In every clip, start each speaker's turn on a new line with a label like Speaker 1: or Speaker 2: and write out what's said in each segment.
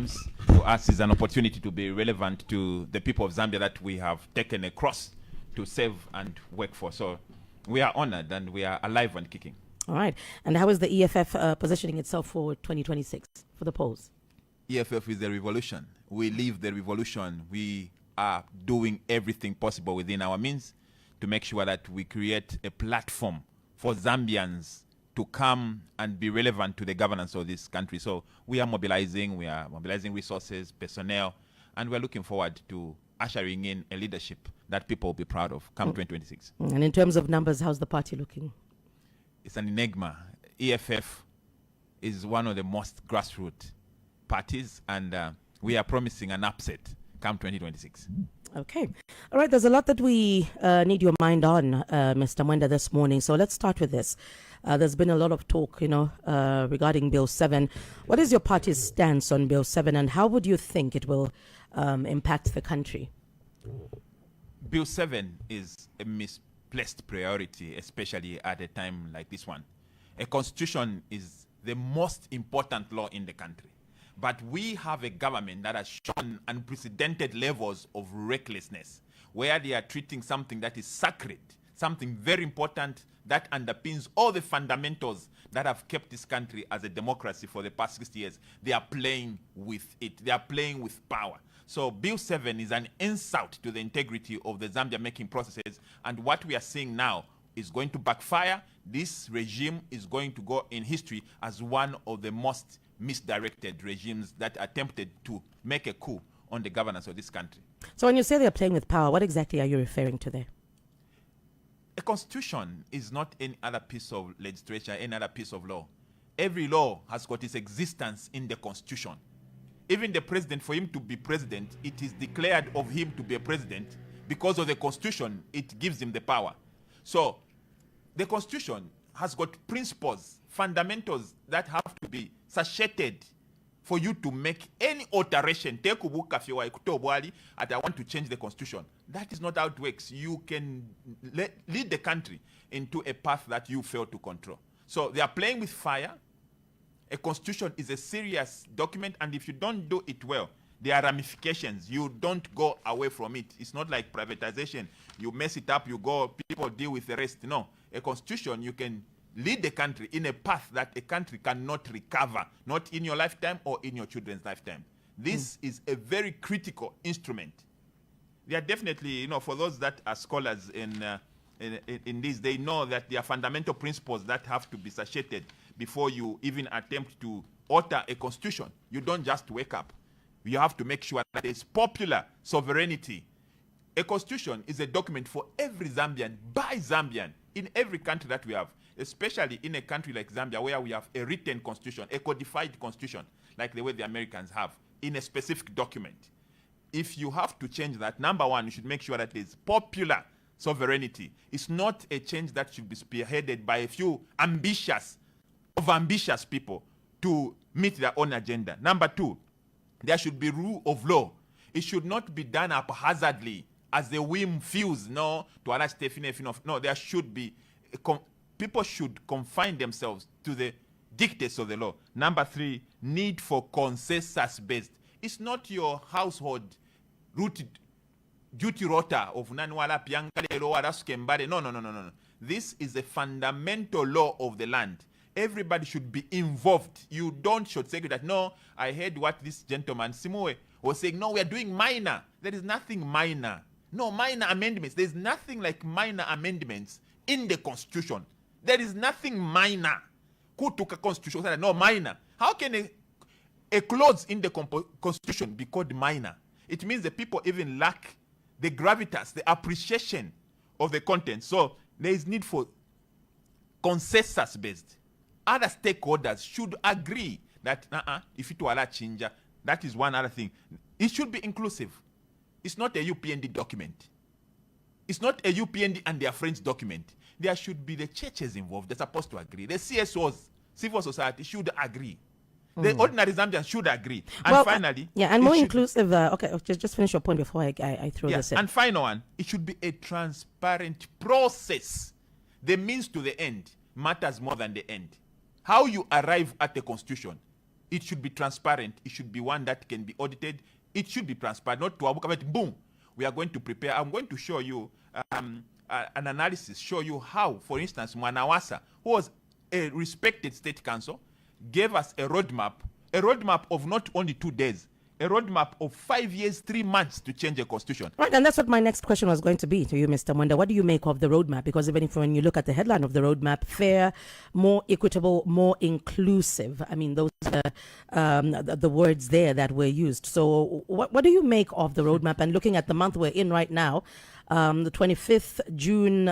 Speaker 1: comes to us is an opportunity to be relevant to the people of Zambia that we have taken across to serve and work for. So we are honored and we are alive and kicking.
Speaker 2: All right. And how is the EFF positioning itself for 2026 for the polls?
Speaker 1: EFF is the revolution. We live the revolution. We are doing everything possible within our means to make sure that we create a platform for Zambians to come and be relevant to the governance of this country. So we are mobilizing resources, personnel, and we're looking forward to ushering in a leadership that people will be proud of come 2026.
Speaker 2: And in terms of numbers, how's the party looking?
Speaker 1: It's an enigma. EFF is one of the most grassroots parties, and we are promising an upset come 2026.
Speaker 2: Okay. All right. There's a lot that we need your mind on, Mr. Mwenda, this morning. So let's start with this. There's been a lot of talk, regarding Bill 7. What is your party's stance on Bill 7, and how would you think it will impact the country?
Speaker 1: Bill 7 is a misplaced priority, especially at a time like this one. A constitution is the most important law in the country. But we have a government that has shown unprecedented levels of recklessness, where they are treating something that is sacred, something very important that underpins all the fundamentals that have kept this country as a democracy for the past 60 years. They are playing with it. They are playing with power. So Bill 7 is an insult to the integrity of the Zambia making processes. And what we are seeing now is going to backfire. This regime is going to go in history as one of the most misdirected regimes that attempted to make a coup on the governance of this country.
Speaker 2: So when you say they're playing with power, what exactly are you referring to there?
Speaker 1: A constitution is not any other piece of legislation, any other piece of law. Every law has got its existence in the constitution. Even the president, for him to be president, it is declared of him to be a president because of the constitution. It gives him the power. So the constitution has got principles, fundamentals that have to be satiated for you to make any alteration. I want to change the constitution. That is not how it works. You can lead the country into a path that you fail to control. So they are playing with fire. A constitution is a serious document, and if you don't do it well, there are ramifications. You don't go away from it. It's not like privatization. You mess it up, you go, people deal with the rest. No, a constitution, you can lead the country in a path that a country cannot recover, not in your lifetime or in your children's lifetime. This is a very critical instrument. They are definitely, for those that are scholars in this, they know that there are fundamental principles that have to be satiated before you even attempt to alter a constitution. You don't just wake up. You have to make sure that there's popular sovereignty. A constitution is a document for every Zambian, by Zambian, in every country that we have, especially in a country like Zambia, where we have a written constitution, a codified constitution, like the way the Americans have, in a specific document. If you have to change that, number one, you should make sure that there's popular sovereignty. It's not a change that should be spearheaded by a few ambitious people to meet their own agenda. Number two, there should be rule of law. It should not be done haphazardly as the whim feels. No, there should be people should confine themselves to the dictates of the law. Number three, need for consensus based. It's not your household rooted duty rota of nanwala piankalelo araskembare. No. This is a fundamental law of the land. Everybody should be involved. You don't should say that, no, I heard what this gentleman Simue was saying. No, we are doing minor. There is nothing minor. No, minor amendments. There's nothing like minor amendments in the constitution. There is nothing minor. Who took a constitution? No, minor. How can a clause in the constitution be called minor? It means the people even lack the gravitas, the appreciation of the content. So there is need for consensus-based. Other stakeholders should agree that if it were a change, that is one other thing. It should be inclusive. It's not a UPND document. It's not a UPND and their friends document. There should be the churches involved. They're supposed to agree. The CSOs, civil society, should agree. The ordinary Zambians should agree. And finally...
Speaker 2: Yeah, and more inclusive... okay, just finish your point before I throw this in.
Speaker 1: And final one, it should be a transparent process. The means to the end matters more than the end. How you arrive at the constitution It should be transparent. It should be one that can be audited. It should be transparent, not to abuka, boom, we are going to prepare. I'm going to show you an analysis, show you how, for instance, Mwanawasa, who was a respected state council, gave us a roadmap of not only 2 days, a roadmap of 5 years, 3 months to change a constitution.
Speaker 2: Right, and that's what my next question was going to be to you, Mr. Mwenda. What do you make of the roadmap? Because even if when you look at the headline of the roadmap, fair, more equitable, more inclusive. I mean, those are the words there that were used. So what do you make of the roadmap? And looking at the month we're in right now, the 25th June,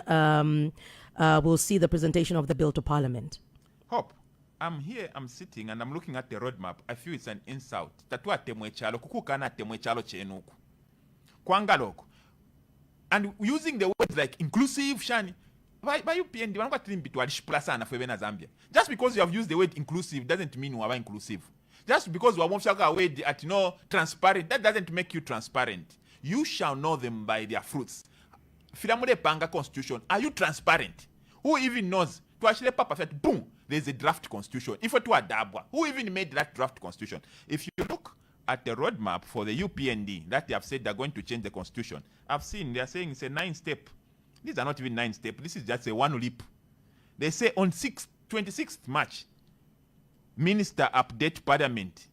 Speaker 2: we'll see the presentation of the bill to Parliament.
Speaker 1: Hope. I'm here, I'm sitting, and I'm looking at the roadmap. I feel it's an insult. Tatua temwe chalo, kukukana temwe chalo chenuku. Kwangaloko. And using the words like inclusive, shani. By UPND, wanakwa tilimbitu walishipula na fwebe na Zambia. Just because you have used the word inclusive doesn't mean wawa inclusive. Just because wawamshaka word at no transparent, that doesn't make you transparent. You shall know them by their fruits. Filamule panga constitution, are you transparent? Who even knows? To actually papa boom, there's a draft constitution. If it were Dabwa, who even made that draft constitution? If you look at the roadmap for the UPND that they have said they're going to change the constitution, I've seen they're saying it's a 9-step. These are not even 9 steps. This is just a one leap. They say on 26th March, Minister update Parliament.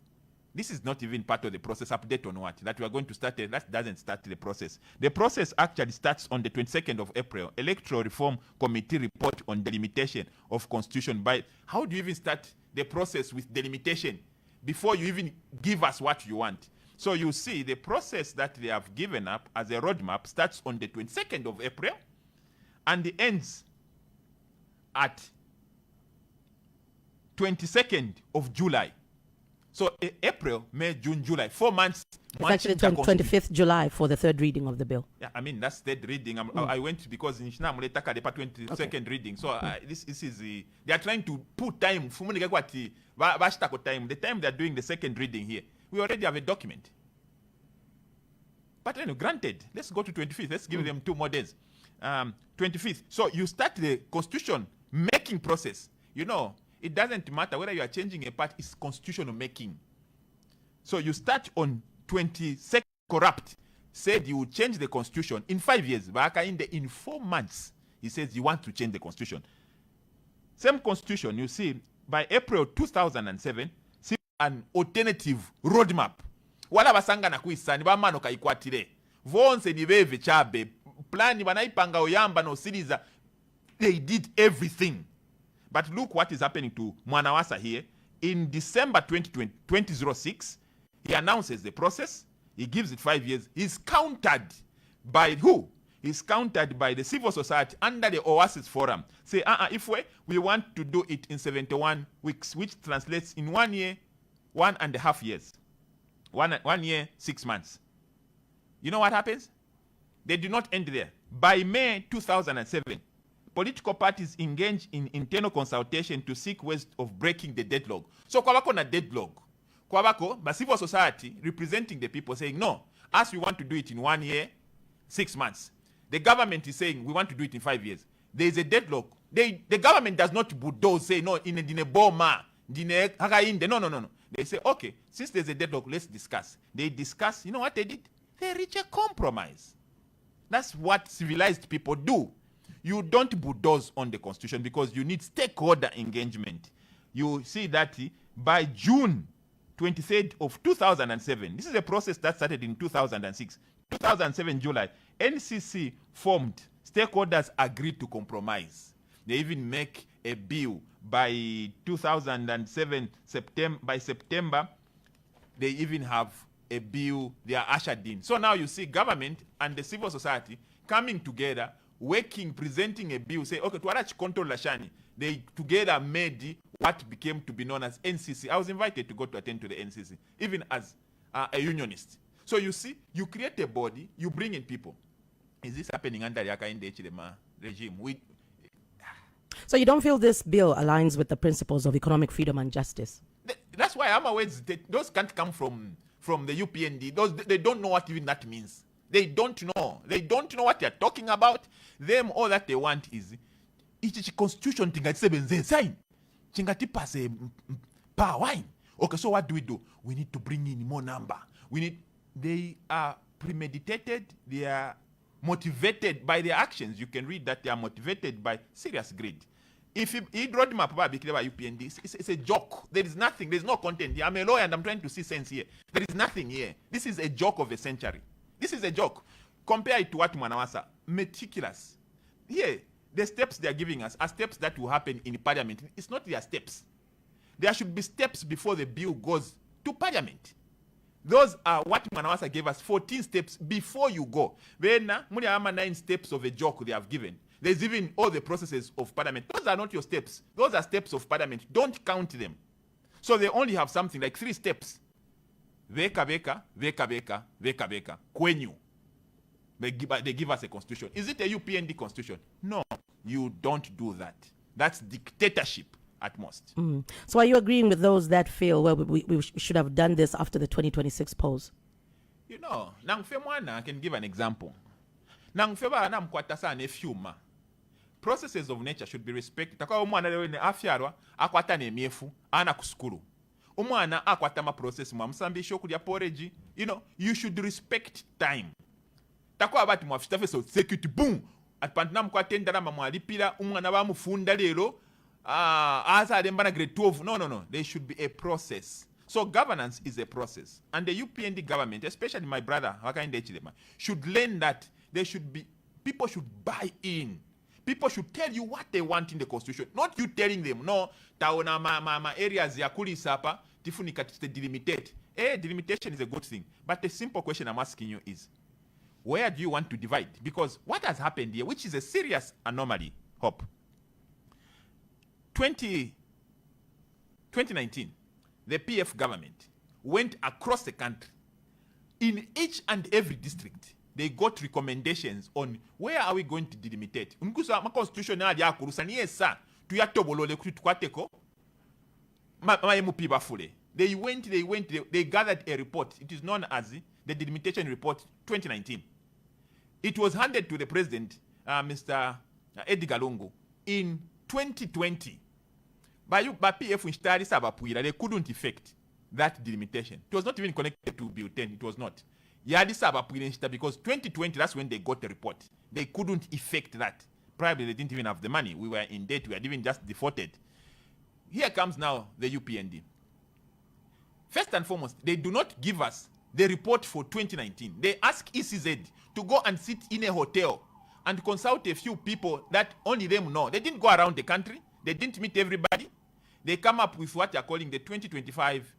Speaker 1: This is not even part of the process. Update on what? That we are going to start. That doesn't start the process. The process actually starts on the 22nd of April. Electoral Reform Committee report on delimitation of constitution. By how do you even start the process with delimitation before you even give us what you want? So you see the process that they have given up as a roadmap starts on the 22nd of April and it ends at 22nd of July. So April, May, June, July, 4 months.
Speaker 2: It's actually 25th July for the third reading of the bill.
Speaker 1: Yeah, I mean, that's third reading. I went because in Shina Muletaka, the 22nd reading. So this is they are trying to put time. The time they are doing the second reading here, we already have a document. But anyway, granted, let's go to 25th. Let's give them 2 more days. 25th. So you start the constitution making process. You know, it doesn't matter whether you are changing a part, it's constitutional making. So you start on 22nd, corrupt, said you will change the constitution in 5 years. In 4 months, he says you want to change the constitution. Same constitution, you see, by April 2007, see an alternative roadmap. Wala basanga na kuisani, ba mano kaikwatire. Vonse ni beve chabe. Plani banaipanga oyamba no siriza. They did everything. But look what is happening to Mwanawasa here. In December 2006, he announces the process. He gives it 5 years. He's countered by who? He's countered by the civil society under the Oasis Forum. Say, if we want to do it in 71 weeks, which translates in 1 year, 1.5 years. 1 year, 6 months. You know what happens? They do not end there. By May 2007, political parties engage in internal consultation to seek ways of breaking the deadlock. So, kwabako na deadlock. Kwabako, but civil society representing the people saying, no, as we want to do it in 1 year, 6 months. The government is saying, we want to do it in 5 years. There is a deadlock. The government does not bulldoze, say, no, in a boma, no. They say, okay, since there's a deadlock, let's discuss. They discuss, you know what they did? They reach a compromise. That's what civilized people do. You don't bulldoze on the constitution because you need stakeholder engagement. You see that by June 23rd of 2007, this is a process that started in 2006, 2007 July, NCC formed, stakeholders agreed to compromise. They even make a bill by 2007, by September, they even have a bill they are ushered in. So now you see government and the civil society coming together, working, presenting a bill, say, okay, tuarachi control lashani. They together made what became to be known as NCC. I was invited to go to attend to the NCC, even as a unionist. So you see, you create a body, you bring in people. Is this happening under the Hakainde Hichilema regime?
Speaker 2: So you don't feel this bill aligns with the principles of economic freedom and justice?
Speaker 1: That's why I'm aware those can't come from the UPND. They don't know what even that means. They don't know. They don't know what they're talking about. Them, all that they want is each constitution thing sign. Chingati pass power wine. Okay, so what do? We need to bring in more number. They are premeditated, they are motivated by their actions. You can read that they are motivated by serious greed. If he wrote my papa by UPND, it's a joke. There is nothing, there's no content here. I'm a lawyer and I'm trying to see sense here. There is nothing here. This is a joke of a century. This is a joke. Compare it to what Mwanawasa, meticulous. Here, the steps they are giving us are steps that will happen in parliament. It's not their steps. There should be steps before the bill goes to parliament. Those are what Mwanawasa gave us, 14 steps before you go. Then, 9 steps of a joke they have given. There's even all the processes of parliament. Those are not your steps. Those are steps of parliament. Don't count them. So they only have something like 3 steps. Veka, veka, veka, veka, veka, veka. Kwenyu. They give us a constitution. Is it a UPND constitution? No, you don't do that. That's dictatorship at most.
Speaker 2: So are you agreeing with those that feel, well, we should have done this after the 2026 polls?
Speaker 1: You know, Nangfe Mwana, I can give an example. Nangfe ba na mkwata sa ne fiuma. Processes of nature should be respected. Takwa umwana lewe ne afyarwa, akwata ne miefu, ana kuskuru. Umwana akwata ma process mwa msambisho kulia porridge. You know, you should respect time. Takwa abati mwa fitafe so security boom. At pantina mkwata ndara mamwalipira umwana ba mufunda lero. Asa adembana grade 12. No. There should be a process. So governance is a process. And the UPND government, especially my brother, should learn that there should be, people should buy in. People should tell you what they want in the constitution. Not you telling them, no, taona ma areas ya kuli sapa, tifunika to delimitate. Delimitation is a good thing. But the simple question I'm asking you is, where do you want to divide? Because what has happened here, which is a serious anomaly, Hope. 2019, the PF government went across the country. In each and every district, they got recommendations on where are we going to delimitate. Unkusa ma constitution ya kurusani esa tuyatobolole kutukwateko ma MP bafule. They gathered a report. It is known as the delimitation report 2019. It was handed to the president, Mr. Edgar Lungu, in 2020. By PF they couldn't effect that delimitation. It was not even connected to Bill 10. It was not. Because 2020, that's when they got the report. They couldn't effect that. Probably they didn't even have the money. We were in debt. We had even just defaulted. Here comes now the UPND. First and foremost, they do not give us the report for 2019. They ask ECZ to go and sit in a hotel and consult a few people that only them know. They didn't go around the country. They didn't meet everybody. They come up with what they're calling the 2025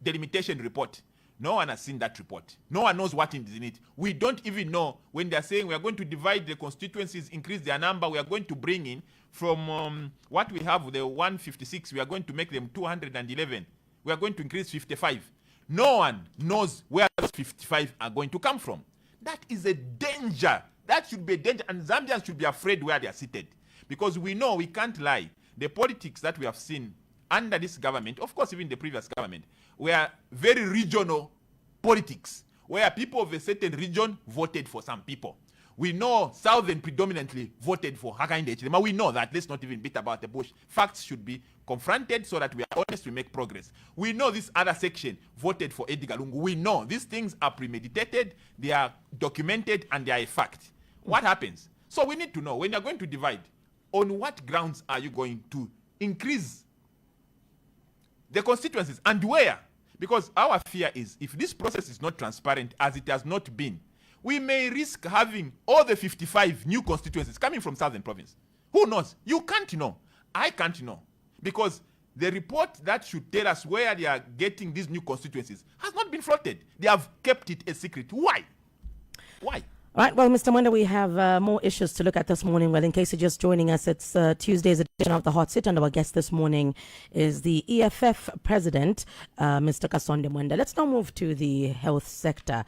Speaker 1: delimitation report. No one has seen that report. No one knows what is in it. We don't even know when they're saying we are going to divide the constituencies, increase their number. We are going to bring in from what we have, the 156, we are going to make them 211. We are going to increase 55. No one knows where those 55 are going to come from. That is a danger. That should be a danger. And Zambians should be afraid where they are seated. Because we know, we can't lie. The politics that we have seen under this government, of course even the previous government, were very regional politics, where people of a certain region voted for some people. We know Southern predominantly voted for Hakainde Hichilema. We know that. Let's not even beat about the bush. Facts should be confronted so that we are honest, we make progress. We know this other section voted for Edgar Lungu. We know these things are premeditated, they are documented, and they are a fact. What happens? So we need to know, when you're going to divide, on what grounds are you going to increase the constituencies and where? Because our fear is, if this process is not transparent, as it has not been, we may risk having all the 55 new constituencies coming from Southern Province. Who knows? You can't know. I can't know. Because the report that should tell us where they are getting these new constituencies has not been floated. They have kept it a secret. Why? Why?
Speaker 2: All right, well, Mr. Mwenda, we have more issues to look at this morning. Well, in case you're just joining us, it's Tuesday's edition of The Hot Sit, and our guest this morning is the EFF president, Mr. Kasonde Mwenda. Let's now move to the health sector.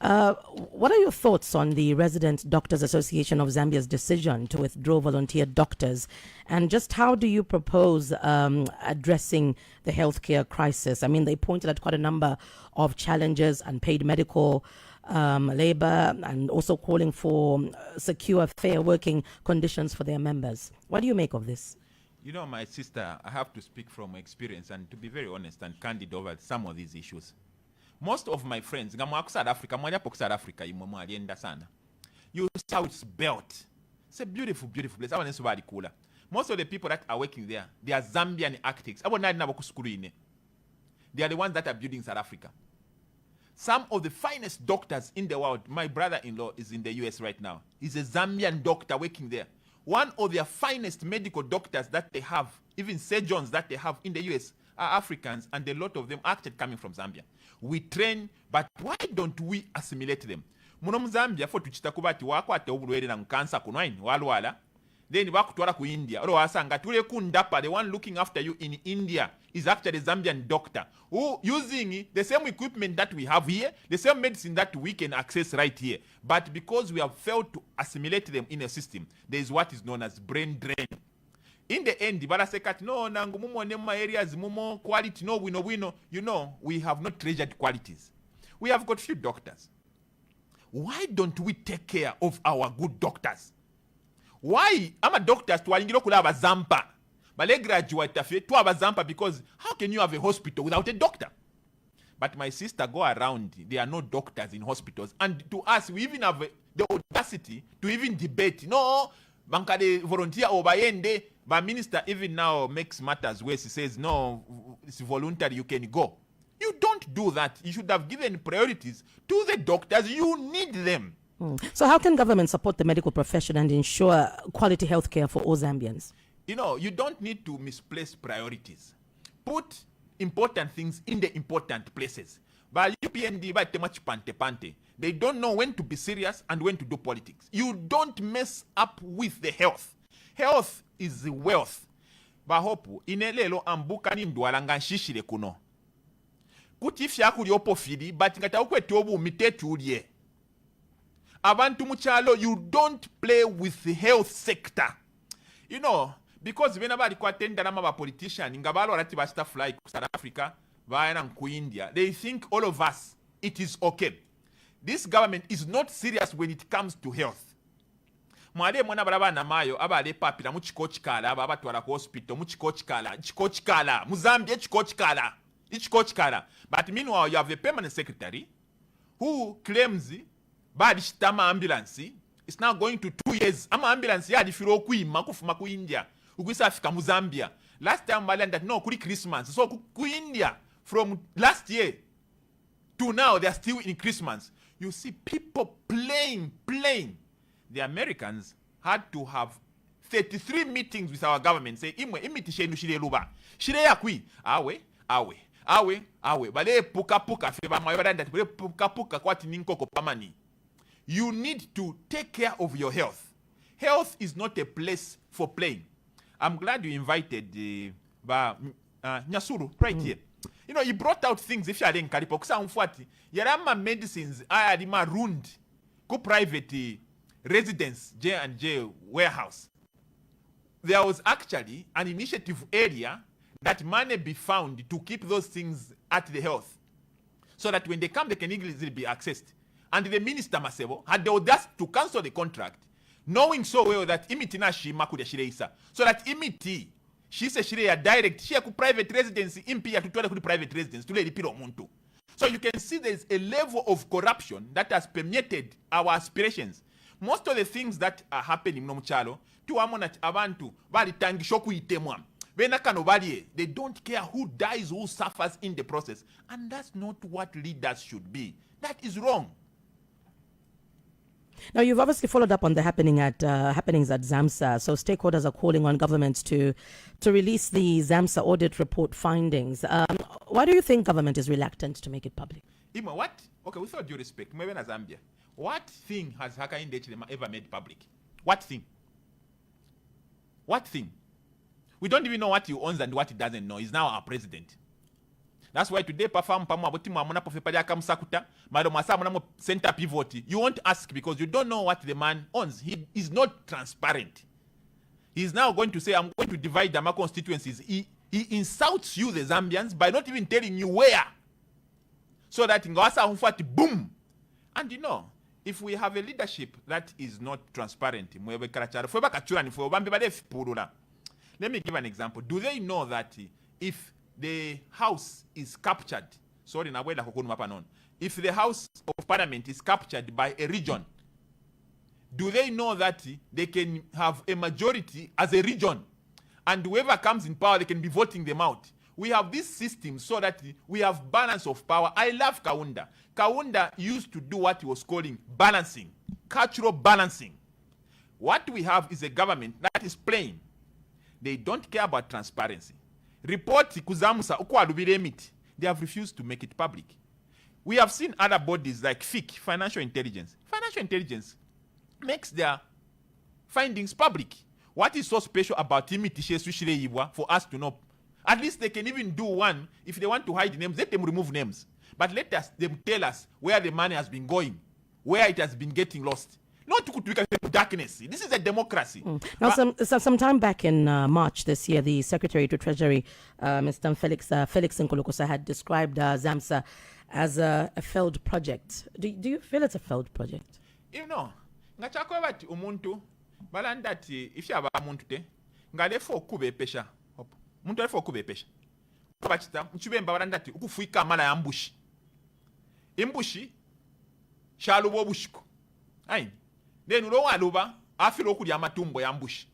Speaker 2: What are your thoughts on the Resident Doctors Association of Zambia's decision to withdraw volunteer doctors? And just how do you propose addressing the healthcare crisis? I mean, they pointed at quite a number of challenges: unpaid medical labor, and also calling for secure, fair working conditions for their members. What do you make of this?
Speaker 1: You know, my sister, I have to speak from experience and to be very honest and candid over some of these issues. Most of my friends, South Africa, South Africa, you see how it's built. It's a beautiful, beautiful place. I want to say cooler. Most of the people that are working there, they are Zambian architects. They are the ones that are building South Africa. Some of the finest doctors in the world, my brother-in-law is in the US right now. He's a Zambian doctor working there. One of their finest medical doctors that they have, even surgeons that they have in the US, are Africans, and a lot of them are actually coming from Zambia. We train, but why don't we assimilate them? Muno mu Zambia fo tuchita kubati wakwata obulwere na mkansa kunwaini walwala, then bakutwala ku India. Olo wasanga tule kundapa, the one looking after you in India is actually a Zambian doctor who using the same equipment that we have here, the same medicine that we can access right here. But because we have failed to assimilate them in a system, there is what is known as brain drain. In the end, no, nangu mumo nema areas, mumo quality, no, wino. You know, we have not treasured qualities. We have got few doctors. Why don't we take care of our good doctors? Why? I'm a doctor to kula Zampa. But I graduate to Zampa because how can you have a hospital without a doctor? But my sister go around, there are no doctors in hospitals. And to us, we even have the audacity to even debate. No, banka de volunteer obayende, but minister even now makes matters worse. He says, no, it's voluntary, you can go. You don't do that. You should have given priorities to the doctors. You need them.
Speaker 2: So how can government support the medical profession and ensure quality health care for all Zambians?
Speaker 1: You know, you don't need to misplace priorities. Put important things in the important places. But UPND, by too much pante. They don't know when to be serious and when to do politics. You don't mess up with the health. Health is the wealth. Bahopu, inelelo ambuka ni ndwalanga nshishire kuno. Kutifya kuli opofili, but ngata ukwe tobu mitetu ulie. Abantu muchalo, you don't play with the health sector. You know, because whenever they attend the politician, in Gabalo Ratiba stuff like South Africa, Vietnam, India, they think all of us, it is okay. This government is not serious when it comes to health. Mwade mwana baraba na mayo, abale papi na muchikochikala, ababa tuwala ku hospital, muchikochikala, Muzambia ichikochikala. But meanwhile, you have a permanent secretary who claims bad shitama ambulance. It's now going to 2 years. Ama ambulance ya di firo kuima kufuma ku India. Uguisa Africa mu Zambia. Last time I learned that no kuri Christmas. So ku India from last year to now they are still in Christmas. You see people playing. The Americans had to have 33 meetings with our government say imwe imiti shenu shire luba. Shire ya kui awe. Bale puka feba mayoda that bale puka kwati ninkoko pamani. You need to take care of your health. Health is not a place for playing. I'm glad you invited Nyasuru right here. You know, he brought out things if you are in Karipo. Kusa umfuati. Yarama medicines are marooned. Go private residence, J&J warehouse. There was actually an initiative area that money be found to keep those things at the health. So that when they come, they can easily be accessed. And the minister Masebo had the audacity to cancel the contract, knowing so well that imiti na shi makudia shireisa. So that imiti, she says she direct, she ku private residence, impi ya tutuwa ku private residence, tule lipiro muntu. So you can see there's a level of corruption that has permeated our aspirations. Most of the things that are happening no mchalo, tuwamona abantu, bali tangi shoku itemwa. They don't care who dies, who suffers in the process. And that's not what leaders should be. That is wrong.
Speaker 2: Now, you've obviously followed up on the happenings at ZAMSA. So stakeholders are calling on governments to release the ZAMSA audit report findings. Why do you think government is reluctant to make it public?
Speaker 1: Ima, what? Okay, with all due respect, maybe in Zambia, what thing has Hakainde ever made public? What thing? What thing? We don't even know what he owns and what he doesn't know. He's now our president. That's why today perform center pivot. You won't ask because you don't know what the man owns. He is not transparent. He's now going to say, I'm going to divide my constituencies. He insults you, the Zambians, by not even telling you where. So that in Ngawasa boom. And you know, if we have a Let me give an example. Do they know that if the house is captured, if the house of parliament is captured by a region, do they know that they can have a majority as a region, and whoever comes in power, they can be voting them out? We have this system so that we have balance of power. I love Kaunda. Kaunda used to do what he was calling balancing, cultural balancing. What we have is a government that is plain. They don't care about transparency. Report ku ZAMSA uko alubire emiti. They have refused to make it public. We have seen other bodies like FIC, Financial Intelligence. Financial Intelligence makes their findings public. What is so special about Imiti for us to know? At least they can even do one. If they want to hide names, let them remove names. But let them tell us where the money has been going, where it has been getting lost. Not to darkness. This is a democracy.
Speaker 2: Now, some time back in March this year, the Secretary to Treasury, Mr. Felix Nkulukusa, had described ZAMSA as a failed project. Do you feel it's a failed project?
Speaker 1: You know, ngachako bati umuntu balandati ifya ba muntu te ngalefo okube pesha. Muntu alefo okube pesha. Bachita mchibemba balandati ukufuika mala ya mbushi. Imbushi shalubo bushiko. Ayi. Then ulo waluba afilo okuli amatumbo ya mbushi.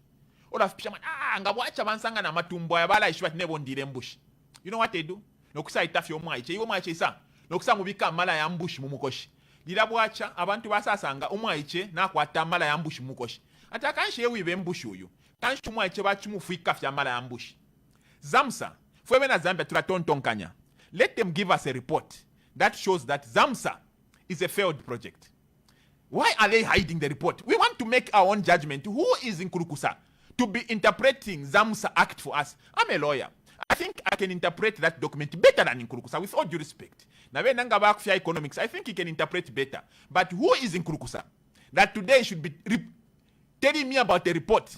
Speaker 1: Ola fisha ngabwacha bansanga na matumbo ya bala ishwa nebo ndire mbushi. You know what they do? Nokusa itafi omwaiche. Iwo mwaiche isa. Nokusa mubika mala ya mbushi mumukoshi. Lirabwacha abantu basasanga omwaiche nakwata mala ya mbushi mumukoshi. Ata kanshe wibe mbushi uyu. Kanshe omwaiche bachumufuika fya mala ya mbushi. ZAMSA, fwebe na Zambia tulatontonkanya. Let them give us a report that shows that ZAMSA is a failed project. Why are they hiding the report? We want to make our own judgment. Who is in Kurukusa to be interpreting ZAMSA Act for us? I'm a lawyer. I think I can interpret that document better than in Kurukusa, with all due respect. Now, when Nangabak economics, I think he can interpret better. But who is in Kurukusa that today should be telling me about the report?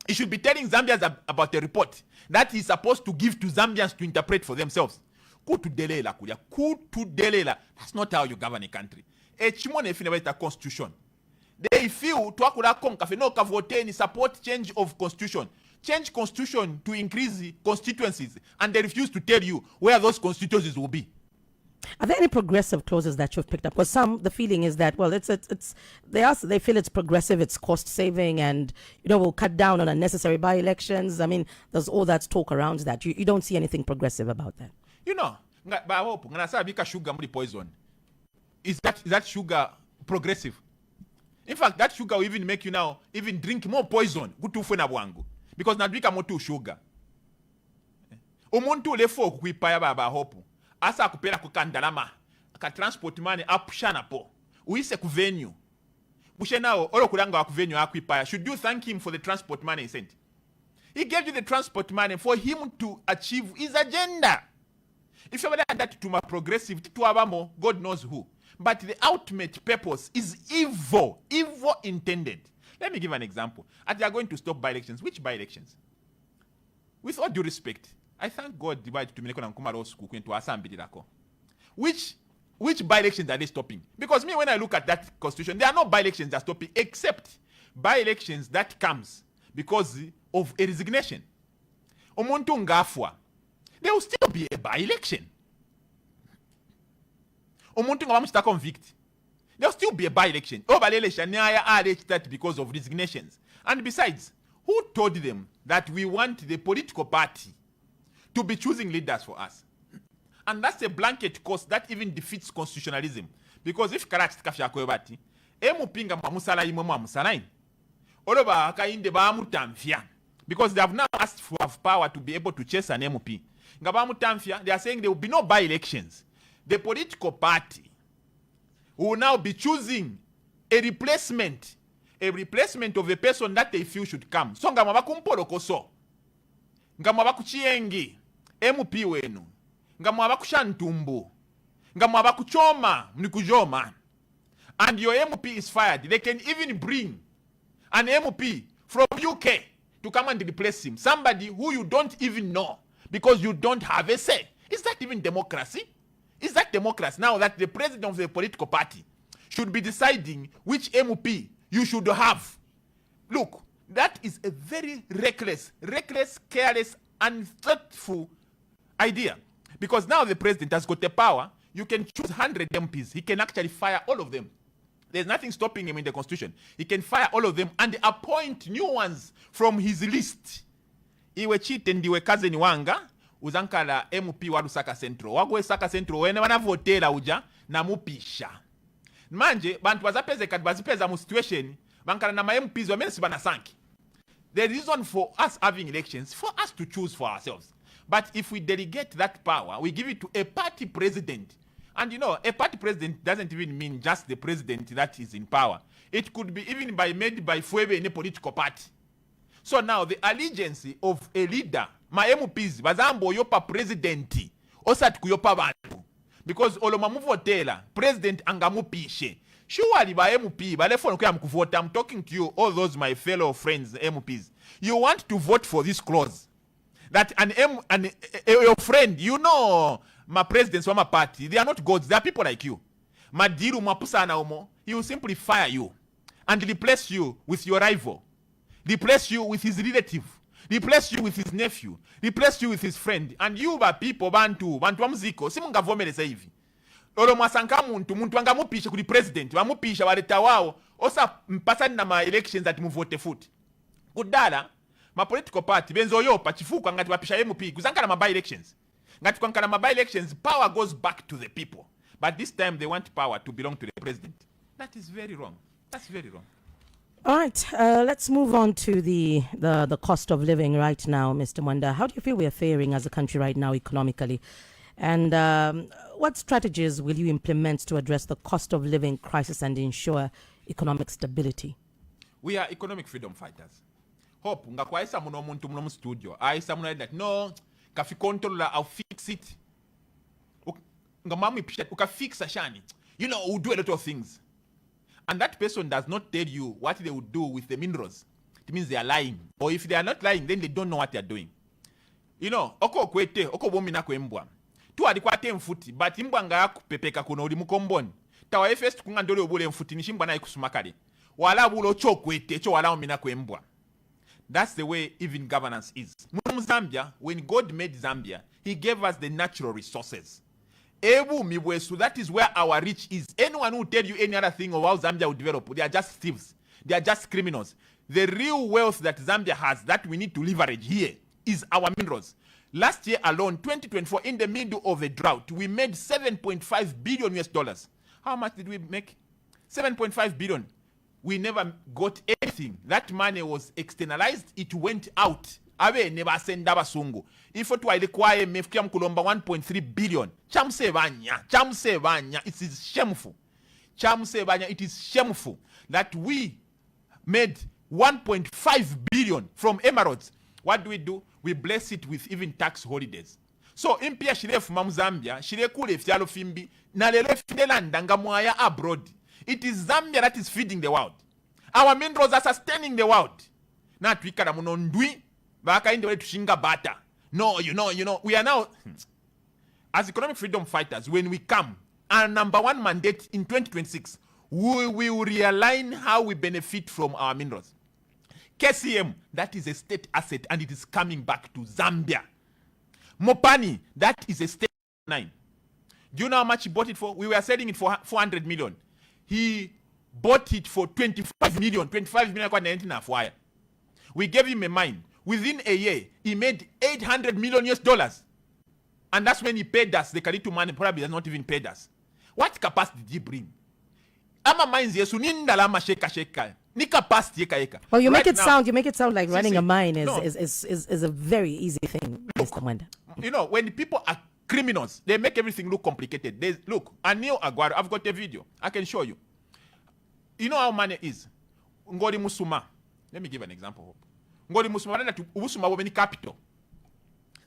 Speaker 1: He should be telling Zambians about the report that he's supposed to give to Zambians to interpret for themselves. Kutudelela. That's not how you govern a country. A constitution. They feel to vote support change of constitution. Change constitution to increase the constituencies, and they refuse to tell you where those constituencies will be.
Speaker 2: Are there any progressive clauses that you've picked up? Because the feeling is that, well, they feel it's progressive, it's cost saving, and will cut down on unnecessary by-elections. I mean, there's all that talk around that. You don't see anything progressive about that.
Speaker 1: Sugar poison. Is that sugar progressive? In fact, that sugar will even make you now even drink more poison. Because na drink more sugar. Umuntu lefo kuipaya baba hopu. Asa kupela kukandalama. Ka transport money apushana po. Uise ku venue. Bushe nao olo kulanga wa ku venue akuipaya. Should you thank him for the transport money he sent? He gave you the transport money for him to achieve his agenda. If you are that to my progressive, to abamo, God knows who. But the ultimate purpose is evil intended. Let me give an example. As they are going to stop by-elections, which by-elections? With all due respect, I thank God divided to Mineko and Kumaro school to Assembly. Which by-elections are they stopping? Because me, when I look at that constitution, there are no by-elections that are stopping, except by-elections that comes because of a resignation. Omuntu ngafwa. There will still be a by-election. Omuntu ngabamutita convict. There will still be a by-election. Over-election that because of resignations. And besides, who told them that we want the political party to be choosing leaders for us? And that's a blanket cause that even defeats constitutionalism. Because if Karach Kafia Koebati, Emupinga Mamusala Imomo Musalain, Oloba Kainde Bamutamfia, because they have now asked for power to be able to chase an MOP. They are saying there will be no by-elections. The political party will now be choosing a replacement of a person that they feel should come. So ngamabakumpolo koso. Ngamabakuchiengi. MP wenu. Ngamabakushantumbu. Ngamabakuchoma mnikujoma. And your MP is fired. They can even bring an MP from UK to come and replace him. Somebody who you don't even know. Because you don't have a say. Is that even democracy? Is that democracy? Now that the president of the political party should be deciding which MP you should have. Look, That is a very reckless, careless, unthoughtful idea. Because now the president has got the power. You can choose 100 MPs. He can actually fire all of them. There's nothing stopping him in the constitution. He can fire all of them and appoint new ones from his list. Iwe chite ndiwe kazeni wanga uzankala MP wa Lusaka Central. Wagwe Saka Central wene wanavotela uja na mupisha. Manje bantu bazapeze bazipeza mu situation bankala na ma MPs wamene sibana sanki. The reason for us having elections for us to choose for ourselves. But if we delegate that power, we give it to a party president. And you know, a party president doesn't even mean just the president that is in power. It could be even made by Fuebe in a political party. So now the allegiance of a leader, my MPs, bazambo yopa presidenti, osat kuyopa bantu. Because olomamuvotela, president angamupishe. Surely by MP, by the I'm talking to you, all those my fellow friends, MPs. You want to vote for this clause. That your friend, you know, my presidents or my party, they are not gods, they are people like you. Madiru mapusana omo, he will simply fire you and replace you with your rival. Replace you with his relative. Replace you with his nephew. Replace you with his friend. And you ba people, bantu wa mziko, simunga vomeleza hivi. Olo mwasanka muntu angamupisha kuli president, wamupisha waleta wao, osa mpasani na ma elections ati muvote futi. Kudala, ma political party, benzo yopa, chifuka ngati wapisha MP, kuzanka na ma by-elections. Ngati kwa na ma by-elections, power goes back to the people. But this time they want power to belong to the president. That is very wrong. That's very wrong.
Speaker 2: All right, let's move on to the cost of living right now, Mr. Mwenda. How do you feel we are faring as a country right now economically? And what strategies will you implement to address the cost of living crisis and ensure economic stability? We
Speaker 1: are economic freedom fighters. Hope nga kwaisa muno muntu muno studio. Aisa muno like no kafi controller I'll fix it. Nga mami pisha uka fix ashani. You know, we'll do a lot of things. And that person does not tell you what they would do with the minerals. It means they are lying. Or if they are not lying, then they don't know what they are doing. You know, oko kwete, oko bomina kwembwa. Tu alikwate mfuti, but imbwa nga yakupepeka kuno uli mukomboni. Tawa efest kunga ndole obule mfuti nishimbwa na ikusumakale. Wala bulo cho kwete, cho wala omina kwembwa. That's the way even governance is. Muno Zambia, when God made Zambia, he gave us the natural resources. So that is where our reach is. Anyone who tell you any other thing of how Zambia will develop, they are just thieves. They are just criminals. The real wealth that Zambia has that we need to leverage here is our minerals. Last year alone, 2024, in the middle of a drought, we made 7.5 billion US dollars. How much did we make? 7.5 billion. We never got anything. That money was externalized. It went out. Awe never send abasungu. If it were required, mefikia mkulomba 1.3 billion. Chamsevanya. It is shameful. Chamsevanya. It is shameful that we made 1.5 billion from emeralds. What do? We bless it with even tax holidays. So impia shirefu Zambia, shire kule fialo fimbi, na lele fidelanda ngamuaya abroad. It is Zambia that is feeding the world. Our minerals are sustaining the world. Na tuikara munondui. Baka in the way to shinga bata. No, you know, we are now, as economic freedom fighters, when we come, our number one mandate in 2026, we will realign how we benefit from our minerals. KCM, that is a state asset and it is coming back to Zambia. Mopani, that is a state 9. Do you know how much he bought it for? We were selling it for 400 million. He bought it for 25 million. 25 million kwa 19 afwaya. We gave him a mine. Within a year, he made 800 million US dollars. And that's when he paid us. The Kalitu money probably has not even paid us. What capacity did he bring? Ama mines yesu nindala ama sheka. Ni capacity eka.
Speaker 2: Well, you make it sound like running a mine is a very easy thing, Mr. Mwenda.
Speaker 1: You know, when people are criminals, they make everything look complicated. Look, Anil Aguaro, I've got a video. I can show you. You know how money is? Ngori Musuma. Let me give an example. Ngori Musuma women capital.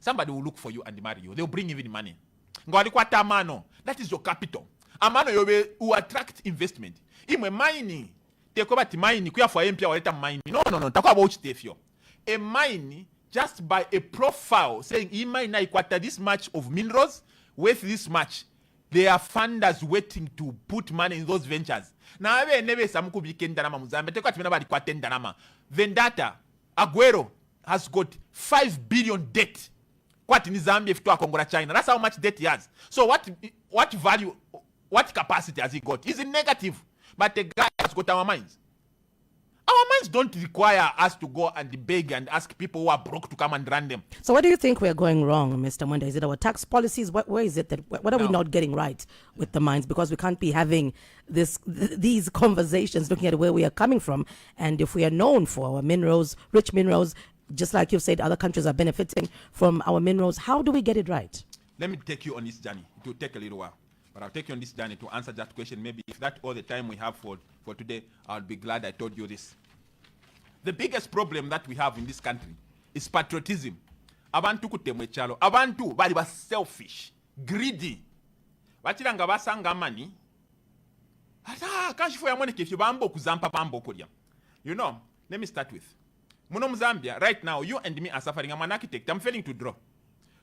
Speaker 1: Somebody will look for you and marry you. They'll bring even money. Ngori kwa tamano. That is your capital. Amano yobe who attract investment. Imwe mining. Tekoba ti mining kuya for empia waleta mining. No. Takwa about tefio. A mine just by a profile saying imine na ikwata this much of minerals with this much. There are funders waiting to put money in those ventures. Now, I never some could be Kendanama Muzambe. Take what nobody Quatendanama. Vendetta, Aguero has got 5 billion debt. What in Zambia if to a Congo China? That's how much debt he has. So what value, what capacity has he got? He's in negative. But the guy has got our minds. Our minds don't require us to go and beg and ask people who are broke to come and run them.
Speaker 2: So what do you think we're going wrong, Mr. Mwenda? Is it our tax policies? Where is it what are we not getting right with the mines? Because we can't be having these conversations looking at where we are coming from. And if we are known for our minerals, rich minerals, just like you've said, other countries are benefiting from our minerals. How do we get it right?
Speaker 1: Let me take you on this journey. It will take a little while. But I'll take you on this journey to answer that question. Maybe if that's all the time we have for today, I'll be glad I told you this. The biggest problem that we have in this country is patriotism. Abantu kutemwe chalo. Abantu bali ba selfish, greedy. Bachiranga basanga mani. Ata kashifu ya mwene kifyo bambo kuzampa bambo kodia. You know, let me start with. Muno Zambia, right now, you and me are suffering. I'm an architect. I'm failing to draw.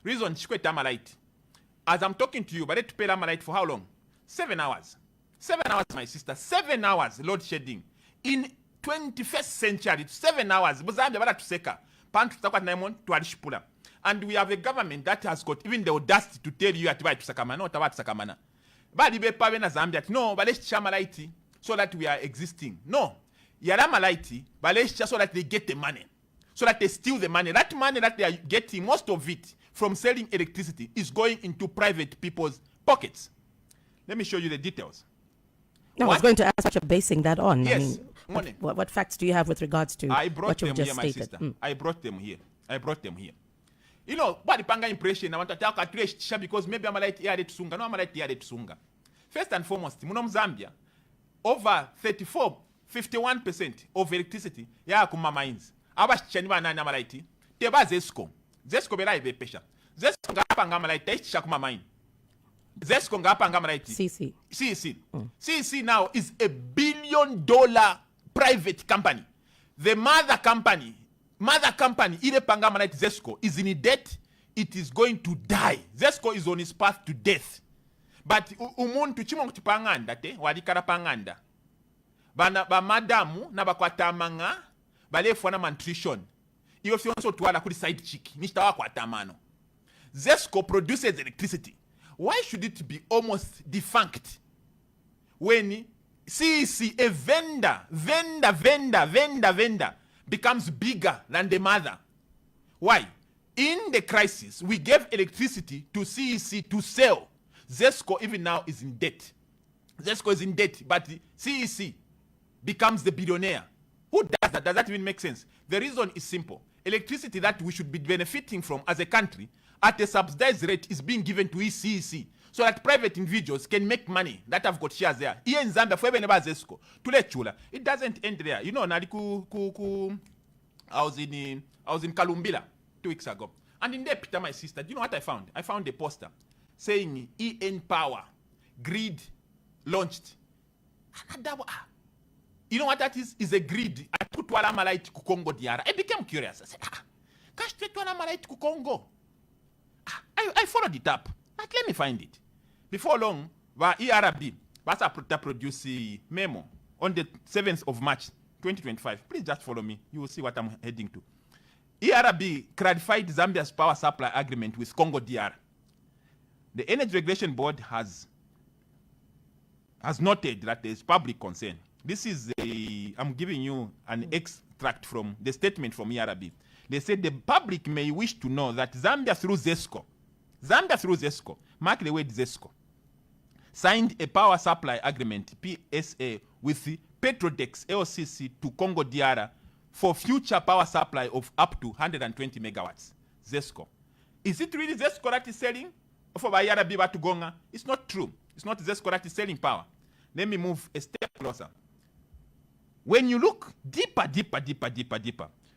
Speaker 1: Reason, shikwe tamalite. As I'm talking to you, but to pay Lamalite for how long? 7 hours. 7 hours, my sister. 7 hours load shedding. In 21st century, 7 hours. And we have a government that has got even the audacity to tell you at Sakamana. No, so that we are existing. No. Yaramalaiti, so that they get the money. So that they steal the money. That money that they are getting, most of it, from selling electricity is going into private people's pockets. Let me show you the details.
Speaker 2: No, I was going to ask what you're basing that on.
Speaker 1: Yes.
Speaker 2: I mean, what facts do you have with regards to what you've just stated?
Speaker 1: I brought them here. You know, what the panga impression I want to talk at because maybe I'm like here to Sunga. No, I'm like here to Sunga. First and foremost, Munom Zambia, over 51% of electricity, kuma mines. Abash Chenwa na Namalaiti, Teba Zesco. Zesco bela ibe pesha. Zesco ngapa ngamalaiti shakuma mine. Zesco ngapa ngamalaiti. CC. CC now is $1 billion private company. The mother company, ile pangamalaiti Zesco is in debt. It is going to die. Zesco is on its path to death. But umuntu chimo kutipanganda te wadikara panganda. Bana ba madamu na bakwatamanga balefu na nutrition. Iyo fionso tuwala kuri side chick. Nishtawa kwa tamano. Zesco produces electricity. Why should it be almost defunct when CEC, a vendor becomes bigger than the mother? Why? In the crisis, we gave electricity to CEC to sell. Zesco even now is in debt. Zesco is in debt, but CEC becomes the billionaire. Who does that? Does that even make sense? The reason is simple. Electricity that we should be benefiting from as a country at a subsidized rate is being given to ECEC so that private individuals can make money that have got shares there. Here in Zambia, for even Zesco, to let chula, it doesn't end there. You know, I was in Kalumbila 2 weeks ago, and in there, Peter, my sister, do you know what I found? I found a poster saying EN Power grid launched. You know what that is? Is a grid. I put Walamalaiti to Congo DR. I became curious. I said, cash to Walamalaiti to Congo. I followed it up. But let me find it. Before long, ERB was to produce a memo on the 7th of March 2025. Please just follow me. You will see what I'm heading to. ERB clarified Zambia's power supply agreement with Congo DR. The Energy Regulation Board has noted that there is public concern. This is I'm giving you an extract from the statement from ERB. They said the public may wish to know that Zambia through Zesco, mark the word Zesco, signed a power supply agreement, PSA, with Petrodex LCC to Congo DR for future power supply of up to 120 megawatts. Zesco. Is it really Zesco that is selling? For ERB to Gonga? It's not true. It's not Zesco that is selling power. Let me move a step closer. When you look deeper,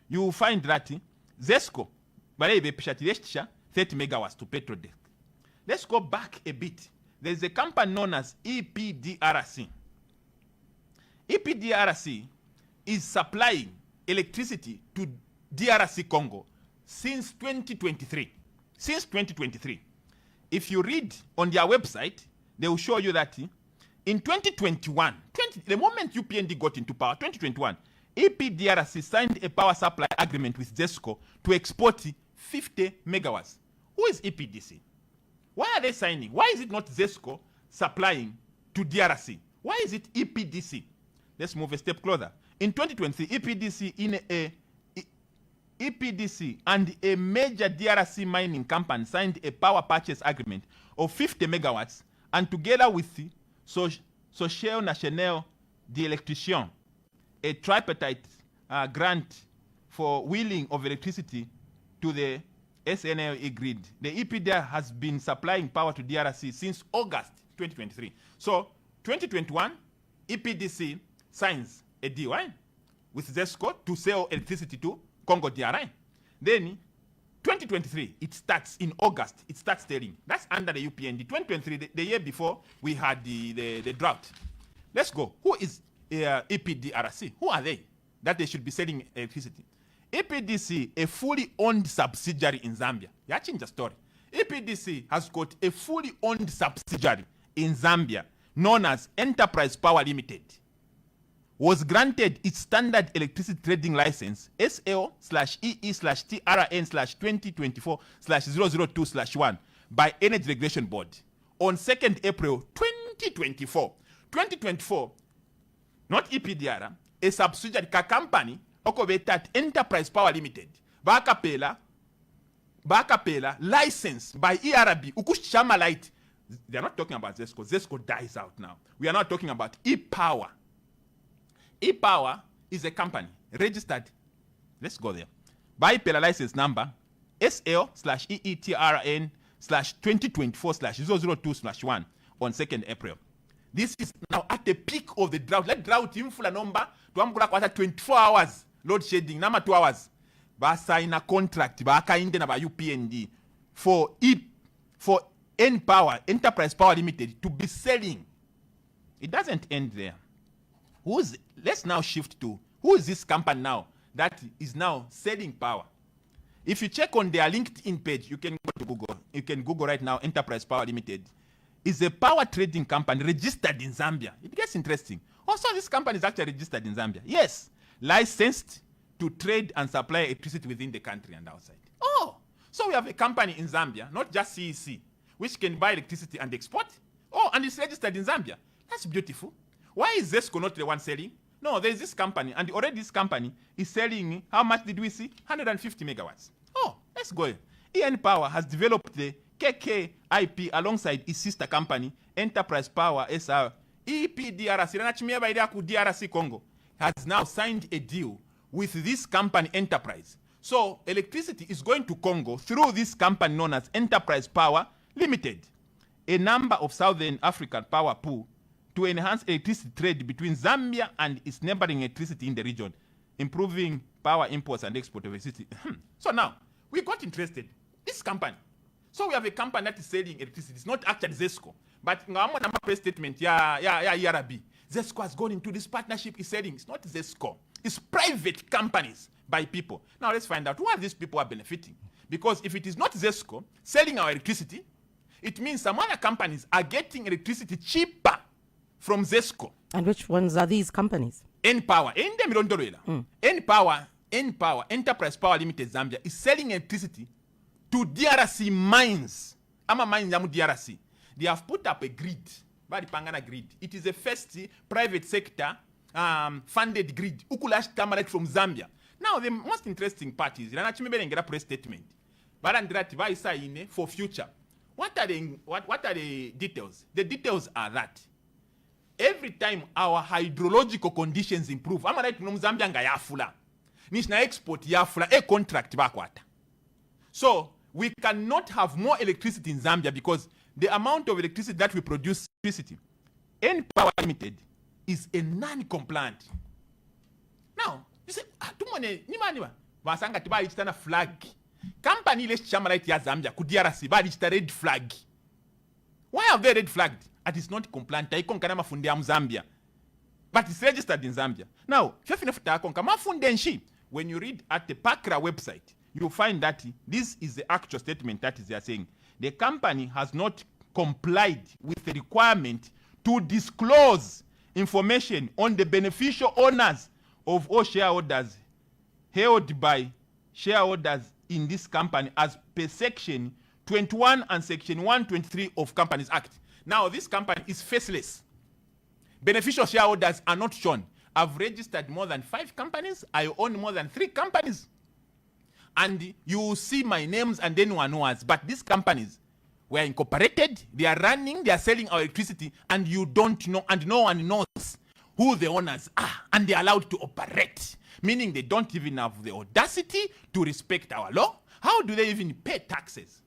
Speaker 1: you will find that Zesco, 30 megawatts to Petrodex. Let's go back a bit. There's a company known as EPDRC. EPDRC is supplying electricity to DRC Congo since 2023. If you read on their website, they will show you that in 2021, the moment UPND got into power, 2021, EPDRC signed a power supply agreement with ZESCO to export 50 megawatts. Who is EPDC? Why are they signing? Why is it not ZESCO supplying to DRC? Why is it EPDC? Let's move a step closer. In 2023, EPDC and a major DRC mining company signed a power purchase agreement of 50 megawatts, and together with the Société Nationale d'Électricité, a tripartite grant for wheeling of electricity to the SNLE grid. The EPDR has been supplying power to DRC since August 2023. So, 2021, EPDC signs a deal with ZESCO to sell electricity to Congo DRI. Then, 2023, it starts in August. It starts selling. That's under the UPND. 2023, the year before, we had the drought. Let's go. Who is EPDRC? Who are they that they should be selling electricity? EPDC, a fully owned subsidiary in Zambia. Yeah, change the story. EPDC has got a fully owned subsidiary in Zambia known as Enterprise Power Limited. Was granted its standard electricity trading license SL/EE/TRN/2024/002/1 by Energy Regulation Board on 2nd April 2024. 2024, not EPDR, a subsidiary ka company okobetat Enterprise Power Limited. Bakapela license by ERB ukushama light. They are not talking about ZESCO. ZESCO dies out now. We are not talking about E-Power. E-Power is a company registered, let's go there, by Pela license number SL/EETRN/2024/002/1 on 2nd April. This is now at the peak of the drought. Let drought infula number to amkula kwata 24 hours load shedding nama 2 hours. Ba sign a contract ba kainde na ba UPND for N-Power, Enterprise Power Limited, to be selling. It doesn't end there. Let's now shift to who is this company now that is now selling power. If you check on their LinkedIn page, you can go to Google. You can Google right now, Enterprise Power Limited is a power trading company registered in Zambia. It gets interesting. Also, this company is actually registered in Zambia. Yes, licensed to trade and supply electricity within the country and outside. Oh, so we have a company in Zambia, not just CEC, which can buy electricity and export. Oh, and it's registered in Zambia. That's beautiful. Why is ZESCO not the one selling? No, there is this company, and already this company is selling, how much did we see? 150 megawatts. Oh, let's go. EN Power has developed the KKIP alongside its sister company, Enterprise Power SR. EPDRC, DRC Congo, has now signed a deal with this company, Enterprise. So, electricity is going to Congo through this company known as Enterprise Power Limited, a number of Southern African power pool to enhance electricity trade between Zambia and its neighboring electricity in the region, improving power imports and export of electricity. So now, we got interested. This company. So we have a company that is selling electricity. It's not actually ZESCO. But Ngama press statement, ERB. ZESCO has gone into this partnership, is selling. It's not ZESCO. It's private companies by people. Now let's find out why these people are benefiting. Because if it is not ZESCO selling our electricity, it means some other companies are getting electricity cheaper from ZESCO.
Speaker 2: And which ones are these companies?
Speaker 1: N-Power. N-Power, Enterprise Power Limited Zambia, is selling electricity to DRC mines. Mines DRC. They have put up a grid. Pangana grid. It is the first private sector funded grid. Ukulash Tamaret from Zambia. Now, the most interesting part is, press statement. For future. What are the details? The details are that every time our hydrological conditions improve, Zambia nga yafula. Nishna export yafula a contract bakwata. So we cannot have more electricity in Zambia because the amount of electricity that we produce, N-Power Limited, is a non-compliant. Now, you say, Vasanga tiba ichitana flag. Company les chamalite ya Zambia kudiarasi ba ichita red flag. Why have they red flagged? It is not compliant. Taikon kana mafunde am Zambia. But it's registered in Zambia. Now, when you read at the PACRA website, you'll find that this is the actual statement that is they are saying. The company has not complied with the requirement to disclose information on the beneficial owners of all shareholders held by shareholders in this company as per section 21 and section 123 of Companies Act. Now, this company is faceless. Beneficial shareholders are not shown. I've registered more than 5 companies. I own more than 3 companies. And you will see my names and anyone who has. But these companies were incorporated. They are running. They are selling our electricity. And you don't know. And no one knows who the owners are. And they are allowed to operate. Meaning they don't even have the audacity to respect our law. How do they even pay taxes?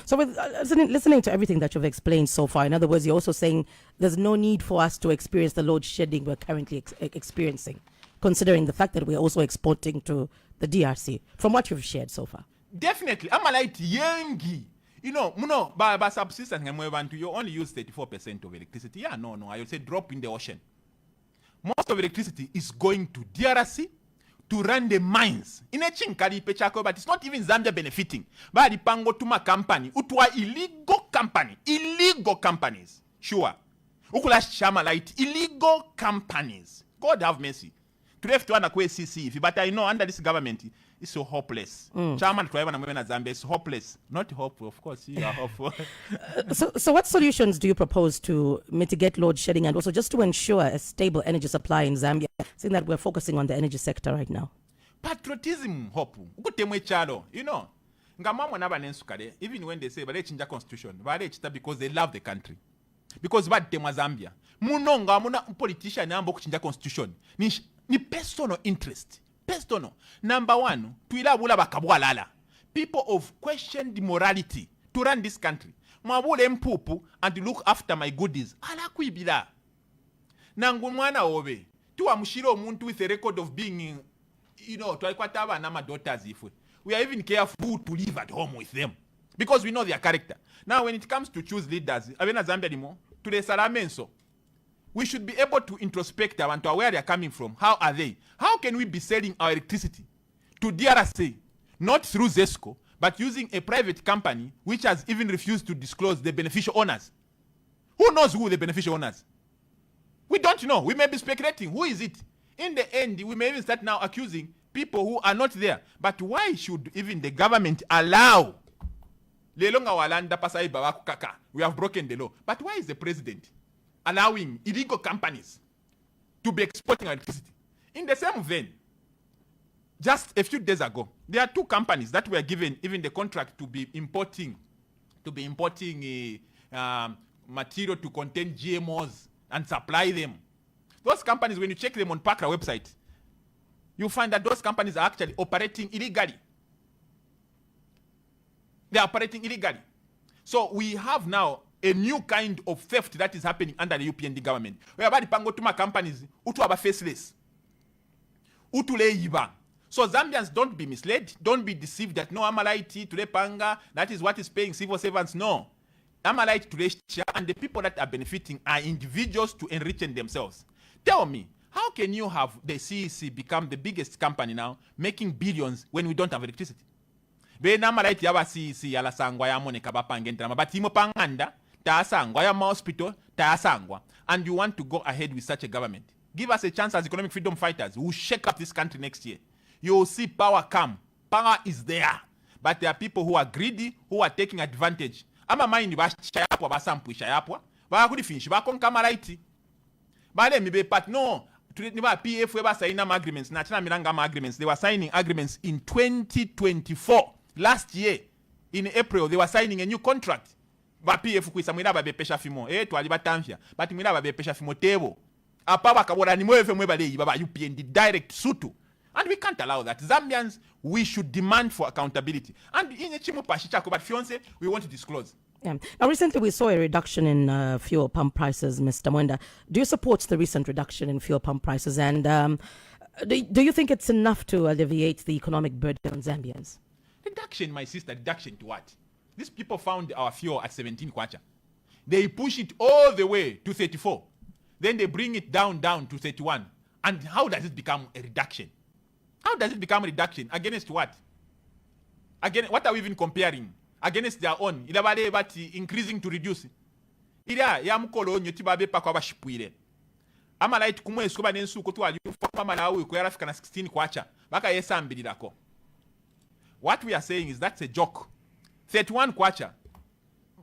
Speaker 2: So with listening to everything that you've explained so far, in other words, you're also saying there's no need for us to experience the load shedding we're currently experiencing, considering the fact that we're also exporting to the DRC, from what you've shared so far.
Speaker 1: Definitely. I'm like yengi. You know, by subsistence, you only use 34% of electricity. Yeah, no, I would say drop in the ocean. Most of electricity is going to DRC to run the mines. In a chinkali pechako, but it's not even Zambia benefiting. But the pango tuma company, utwa illegal companies. Sure. Ukula shama light, illegal companies. God have mercy. To have to anakwe CC, but I know under this government, it's so hopeless. Chairman Zambia is hopeless. Not hopeful, of course. You are hopeful.
Speaker 2: So what solutions do you propose to mitigate load shedding and also just to ensure a stable energy supply in Zambia, seeing that we're focusing on the energy sector right now?
Speaker 1: Patriotism, hope. You know, even when they say they change the constitution, because they love the country. Because what them Zambia. Muna politician ambo kuchinja constitution. Ni personal interest. Personal. Number 1, tuilabula bakabwalala. People of questioned morality to run this country. Mwabule mpupu and look after my goodies. Ala kuibila. Nangu mwana owe. Tuwa mshiro muntu with a record of being, you know, tuwaikwataba na my daughters if we are even careful to live at home with them. Because we know their character. Now when it comes to choose leaders, Avena Zambia anymore, to the Salamenso, we should be able to introspect them and to where they are coming from. How are they? How can we be selling our electricity to DRC, not through ZESCO, but using a private company which has even refused to disclose the beneficial owners? Who knows who the beneficial owners? We don't know. We may be speculating. Who is it? In the end, we may even start now accusing people who are not there. But why should even the government allow? We have broken the law. But why is the president allowing illegal companies to be exporting electricity? In the same vein, just a few days ago, there are 2 companies that were given even the contract to be importing material to contain GMOs and supply them. Those companies, when you check them on PACRA website, you find that those companies are actually operating illegally. They are operating illegally. So we have now a new kind of theft that is happening under the UPND government. Whereby the pangotuma companies utu aba faceless. Utu leiba. So Zambians, don't be misled. Don't be deceived that no Amalaiti to panga, that is what is paying civil servants. No. Amalaiti to and the people that are benefiting are individuals to enrich themselves. Tell me, how can you have the CEC become the biggest company now, making billions when we don't have electricity? Be namalaiti yaba CEC yala sangwa ya mone kabapanga ntrama, but imo panganda ta sangwa ya hospital ta sangwa, and you want to go ahead with such a government? Give us a chance as economic freedom fighters. We'll shake up this country next year. You will see power come. Power is there, but there are people who are greedy, who are taking advantage. Ama mind ba shayapwa ba sampu shayapwa ba kudi finish ba konka malaiti ba le mibe part no niba PF we ba sign agreements na china milanga agreements. They were signing agreements in 2024. Last year in April they were signing a new contract. Ba PF kuisa mwira ba bepesha fimo twali batamfya but mwira ba bepesha fimo tebo apa bakabona ni mwefe mwe bale baba UPND direct sutu. And we can't allow that. Zambians, we should demand for accountability. And in Chimu Pashichako, but Fiance, we want to disclose.
Speaker 2: Yeah. Now, recently we saw a reduction in fuel pump prices, Mr. Mwenda. Do you support the recent reduction in fuel pump prices? And do you think it's enough to alleviate the economic burden on Zambians?
Speaker 1: Reduction, my sister, reduction to what? These people found our fuel at 17 kwacha. They push it all the way to 34. Then they bring it down to 31. And how does it become a reduction? How does it become a reduction? Against what? Again, what are we even comparing? against their own ila bale bati increasing to reduce ila ya mukolo onyo tibabe pakwa bashipwire amalaiti kumwesu kuba nensuku twali fa malawi ko yarafika na 16 kwacha baka yesambilirako. What we are saying is that's a joke. 31 kwacha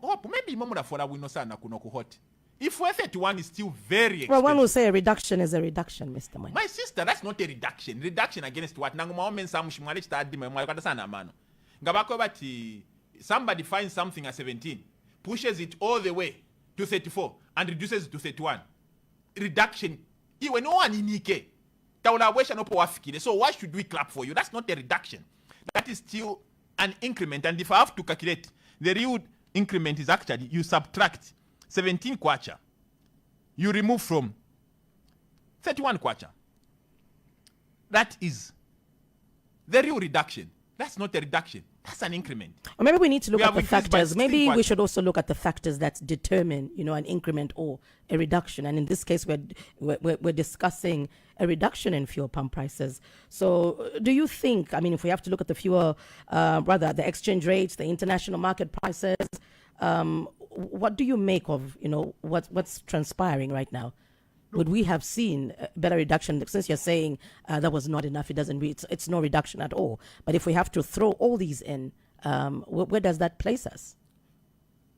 Speaker 1: hope maybe momura fora wino sana kuno ku hot. If we're 31 is still very expensive.
Speaker 2: Well, one will say a reduction is a reduction, Mr. Mwenda.
Speaker 1: My sister, that's not a reduction. Reduction against what? Nanguma omen samushi mwale chitadi mwale kata sana amano. Ngabako bati somebody finds something at 17, pushes it all the way to 34 and reduces it to 31. Reduction. Iwe no one inike. Taula wesha no po wafikile. So why should we clap for you? That's not a reduction. That is still an increment. And if I have to calculate, the real increment is actually you subtract 17 kwacha. You remove from 31 kwacha. That is the real reduction. That's not a reduction. That's an increment.
Speaker 2: Or maybe we need to look
Speaker 1: We
Speaker 2: at
Speaker 1: have
Speaker 2: the
Speaker 1: increased by
Speaker 2: factors. Maybe
Speaker 1: 16
Speaker 2: we should also look at the factors that determine, an increment or a reduction. And in this case, we're discussing a reduction in fuel pump prices. So do you think, if we have to look at the fuel, the exchange rates, the international market prices, what do you make of, what's transpiring right now? Would we have seen a better reduction? Since you're saying that was not enough, it's no reduction at all. But if we have to throw all these in, where does that place us?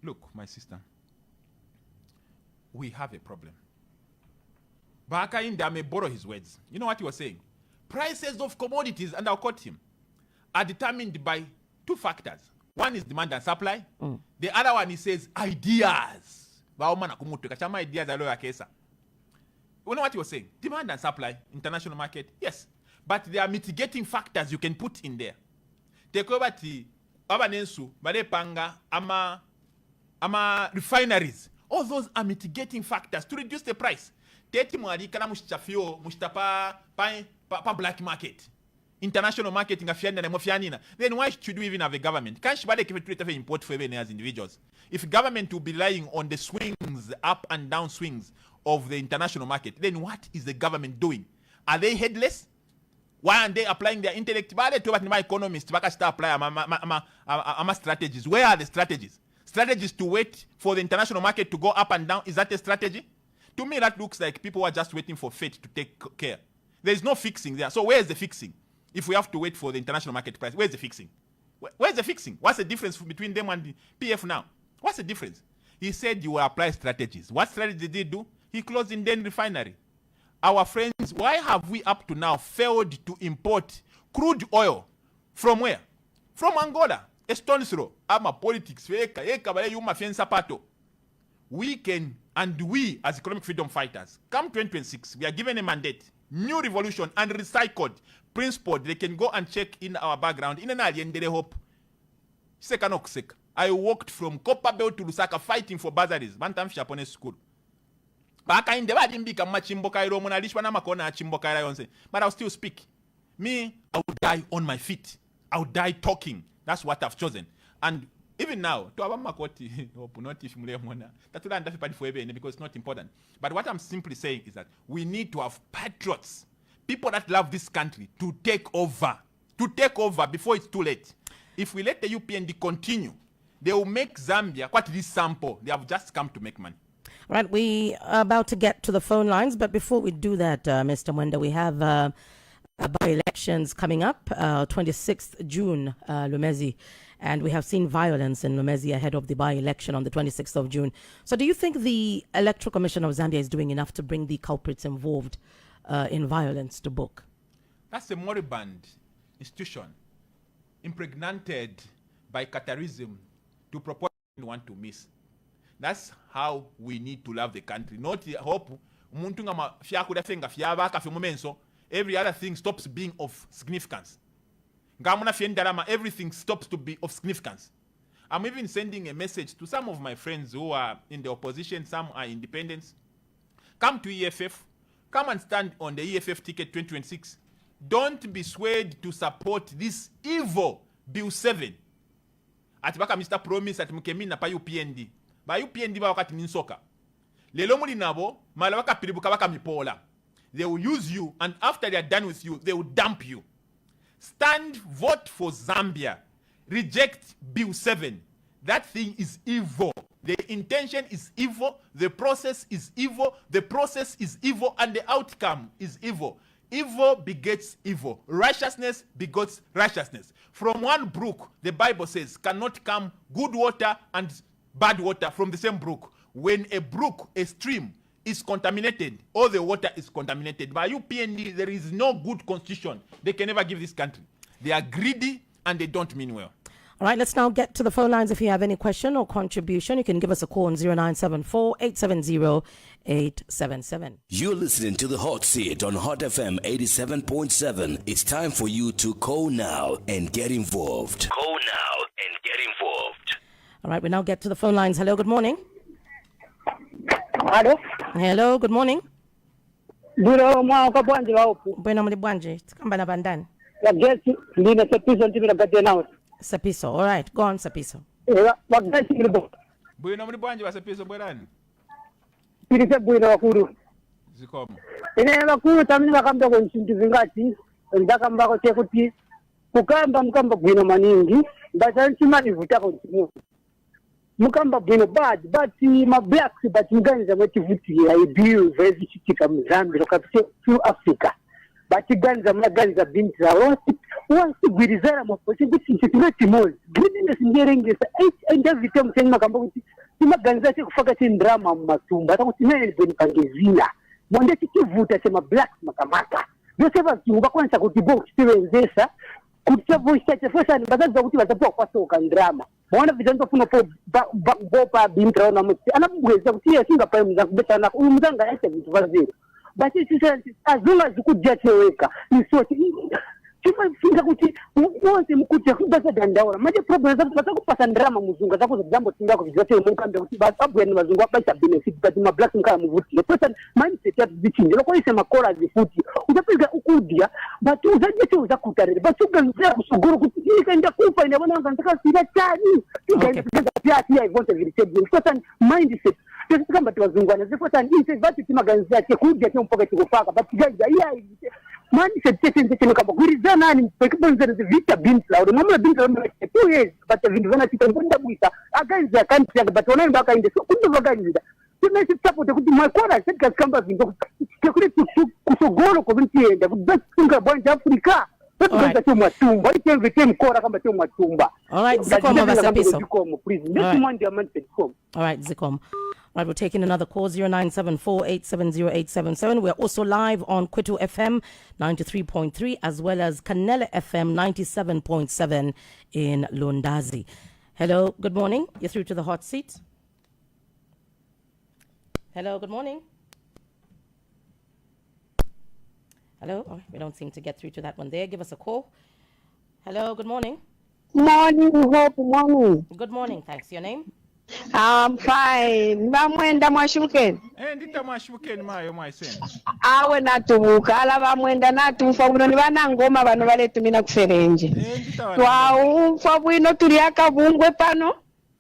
Speaker 1: Look, my sister, we have a problem. Baka Inda may borrow his words. You know what he was saying? Prices of commodities, and I'll quote him, are determined by two factors. One is demand and supply. The other one, he says, ideas. Ideas are lower case. You know what he was saying? Demand and supply, international market, yes. But there are mitigating factors you can put in there. Take over the Abanensu, Badepanga, ama refineries. All those are mitigating factors to reduce the price. Teti mwali kana mushitafio, mushitapa pa black market. International market ngafiana na mofianina. Then why should we even have a government? Can't shibale kefe import for even as individuals? If government will be relying on the swings, up and down swings of the international market, then what is the government doing? Are they headless? Why aren't they applying their intellect? Why are they talking about economists? Why start apply strategies? Where are the strategies? Strategies to wait for the international market to go up and down. Is that a strategy? To me, that looks like people are just waiting for fate to take care. There is no fixing there. So where is the fixing? If we have to wait for the international market price, where's the fixing? Where's the fixing? What's the difference between them and the PF now? What's the difference? He said you will apply strategies. What strategy did he do? He closed in Den refinery. Our friends, why have we up to now failed to import crude oil? From where? From Angola. A stone's throw. Ama politics. We can, and we as economic freedom fighters, come 2026, we are given a mandate, new revolution and recycled principle. They can go and check in our background. In an alien, they hope. I walked from Copperbelt to Lusaka fighting for bursaries. Bantam Japanese school. But I'll still speak. Me, I will die on my feet. I will die talking. That's what I've chosen. And even now, because it's not important. But what I'm simply saying is that we need to have patriots, people that love this country, to take over before it's too late. If we let the UPND continue, they will make Zambia quite this sample. They have just come to make money.
Speaker 2: Right, we are about to get to the phone lines, but before we do that, Mr. Mwenda, we have by-elections coming up, 26th June, Lumezi, and we have seen violence in Lumezi ahead of the by-election on the 26th of June. So do you think the Electoral Commission of Zambia is doing enough to bring the culprits involved in violence to book?
Speaker 1: That's a moribund institution, impregnated by Qatarism to propose want to miss. That's how we need to love the country. Not hope every other thing stops being of significance. Everything stops to be of significance. I'm even sending a message to some of my friends who are in the opposition, some are independents. Come to EFF. Come and stand on the EFF ticket 2026. Don't be swayed to support this evil Bill 7. Atibaka Mr. Promise at Mukemina pa UPND. Ba UPND ba wakati ninsoka. Lelo muli nabo, malawaka pilibuka waka mipola. They will use you, and after they are done with you, they will dump you. Stand, vote for Zambia. Reject Bill 7. that thing is evil. The intention is evil, the process is evil, the process is evil, and the outcome is evil. Evil begets evil. Righteousness begots righteousness. From one brook, the Bible says, cannot come good water and bad water from the same brook. When a brook, a stream, is contaminated, all the water is contaminated. By UPND, there is no good constitution they can never give this country. They are greedy and they don't mean well.
Speaker 2: All right, let's now get to the phone lines. If you have any question or contribution, you can give us a call on 0974-870-877.
Speaker 3: You're listening to The Hot Seat on Hot FM 87.7. It's time for you to call now and get involved. Call now and get involved.
Speaker 2: All right, we now get to the phone lines. Hello, good morning.
Speaker 4: Hello.
Speaker 2: Hello, good morning.
Speaker 4: Bureau mwaka bwanje baupu.
Speaker 2: Bueno muli bwanje. Tikamba na bandani.
Speaker 4: Ya gesi ndine Sepiso ntibira gade nawe.
Speaker 2: Sepiso. All right, go on Sepiso.
Speaker 4: Wa gesi ngilibo.
Speaker 1: Bwino muli bwanje ba Sepiso bwerani.
Speaker 4: Pilise bwino wakuru.
Speaker 1: Zikomo.
Speaker 4: Ine wakuru tamini bakamba ko nshinti zingati ndakamba ko tekuti kukamba mukamba bwino maningi ndatanchi mani vutako ntimu. Mukamba bwino bad but my blacks but mganza motivuti ya ibiu vezi chitika mzambia kapite to Africa. Bachiganza mnaganza binti za wasi gwirizara mwapoche biti nchitimeti moli gridinga singerengesa enda vite msengi makamba kuti maganza che kufaka che ndrama mmatumba hata kuti nene bweni pangezina mwende chikivuta che ma blacks makamaka yose vakiunga kwanza kuti bo kuchitevenzesa kuti voice che fosa ni bazaza kuti vazapo kwa soka ndrama mwana vitendo funo po bopa binti raona muti anabweza kuti yesinga pa mzanga kubetana umzanga yake vitu vaziro basi sisi azuma zikujacheweka nisoti chuma finga kuti wonse mukuje kubasa dandaura maje problem zako batakupasa ndrama muzunga zako zajambo tingako vizate mukambe kuti basabwe ni mazungu abacha benefit but ma black nkala muvuti the person mindset ya bichinje lokho isema kora zifuti uzapiga ukudia but uzaje uzakutarele but uganza kusuguru kuti ikaenda kufa inabona ngantaka sira chani ikaenda piati ya ivonte vilicheje because mindset kama tuwazungwana zifota nje vati timaganzi yake kuja kwa mpaka tukufaka but gaja iya mani setete kama kurizana ni pekibonzera vita binti la mama binti la 2 years but vindu vana kitambunda buisa aganzi ya country ya but wanaenda baka inde so kundu vaganza tumesi support kuti mwakora setka kamba vindu kule kusogoro kwa binti yenda but kunga bwanja Afrika Right. All right,
Speaker 2: Zikom. Right, we're taking another call, 0974-870-877. We're also live on Kwitu FM 93.3 as well as Kanele FM 97.7 in Lundazi. Hello, good morning. You're through to the hot seat. Hello, good morning. Hello, oh, we don't seem to get through to that one there. Give us a call. Hello, good morning.
Speaker 5: Morning, hope morning.
Speaker 2: Good morning, thanks. Your name?
Speaker 5: I'm fine. Mwenda mwashuken.
Speaker 1: Ndita mwashuken mayo mwaisen.
Speaker 5: Awe natubuka ala Mwenda natufa buno ni bana ngoma bano baletu mina kuferenje. Twa bwino tuli akabungwe pano.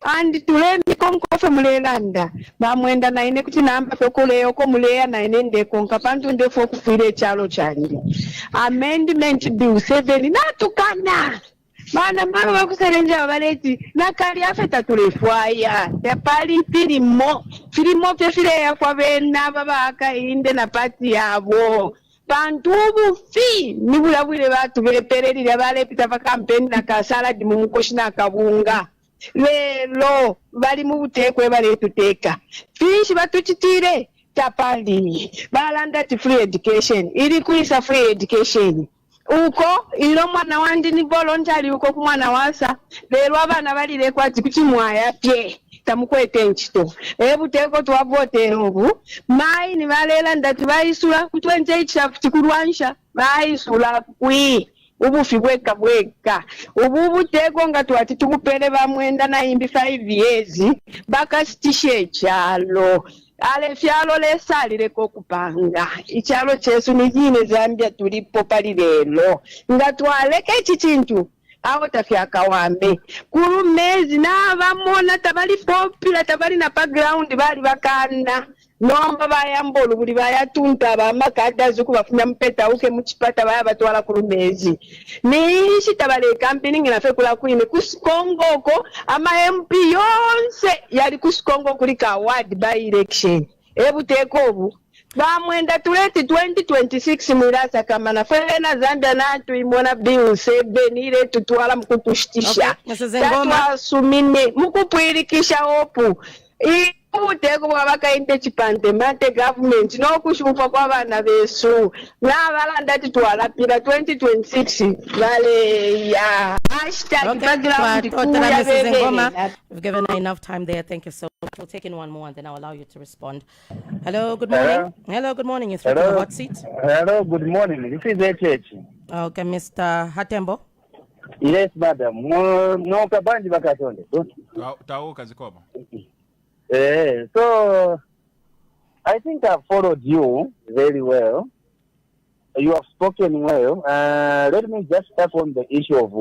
Speaker 5: Andi tulemi konkofe mulelanda Mwenda na ine kuti namba fekuleyo ko muleya na ine ndeko nkapantu ndefo kufire chalo chandi amendment bill 7 natukana mana mama bakuserenja baleti nakali afeta tulefwaya ya pali filimo pefile ya kwa bena babaka inde na pati yabo bantu bufi nibulabwire batu bepererira bale pita va campaign na kasala di mumukoshina kabunga lelo bali mu butekwe bali tuteka fishi batuchitire tapali balanda ti free education ili kuisa free education uko ilo mwana wandi ni voluntary uko ku mwana wasa lelo abana bali lekwati kuchimwaya pye tamukwete nchito ebuteko twavote obu mai ni balela ndati baisula ku 28 chikulwansha baisula kwi ubufi bweka ubu buteko nga twati tukupele Mwenda na imbi 5 years bakasitishe chalo ale fyalo lesalire ko kupanga ichalo chesu nijine Zambia tulipo pali lelo nga twaleke chichintu awo tafyaka wambe kulumezi na bamona tabali popular tabali na background bali bakana nomba bayambolo buli bayatunta bamakada zikubafunya mpeta uke muchipata baya batwala ku lumezi niishi tabale campaigning nafe kula kwine kusukongoko ama MP yonse yali kusukongo kulika award by election ebutekobu Mwenda tuleti 2026 mwirasa kama na fena Zambia na tuimona bill sebe nile tutwala mkutushtisha tatwa sumine mkupwirikisha opu uteko bwabaka inde chipante mate government no kushufa kwa bana besu na balanda tutwalapira 2026 vale ya
Speaker 2: background we've given her enough time there. Thank you so much. We'll take in one more and then I'll allow you to respond. Hello, good morning. Hello, good morning. You're through to the hot seat.
Speaker 6: Hello, good morning. This is HH.
Speaker 2: Okay, Mr. Hatembo.
Speaker 6: Yes, madam. No kabanji bakasonde.
Speaker 1: Tao kazikoba.
Speaker 6: So I think I've followed you very well. You have spoken well. Let me just start on the issue of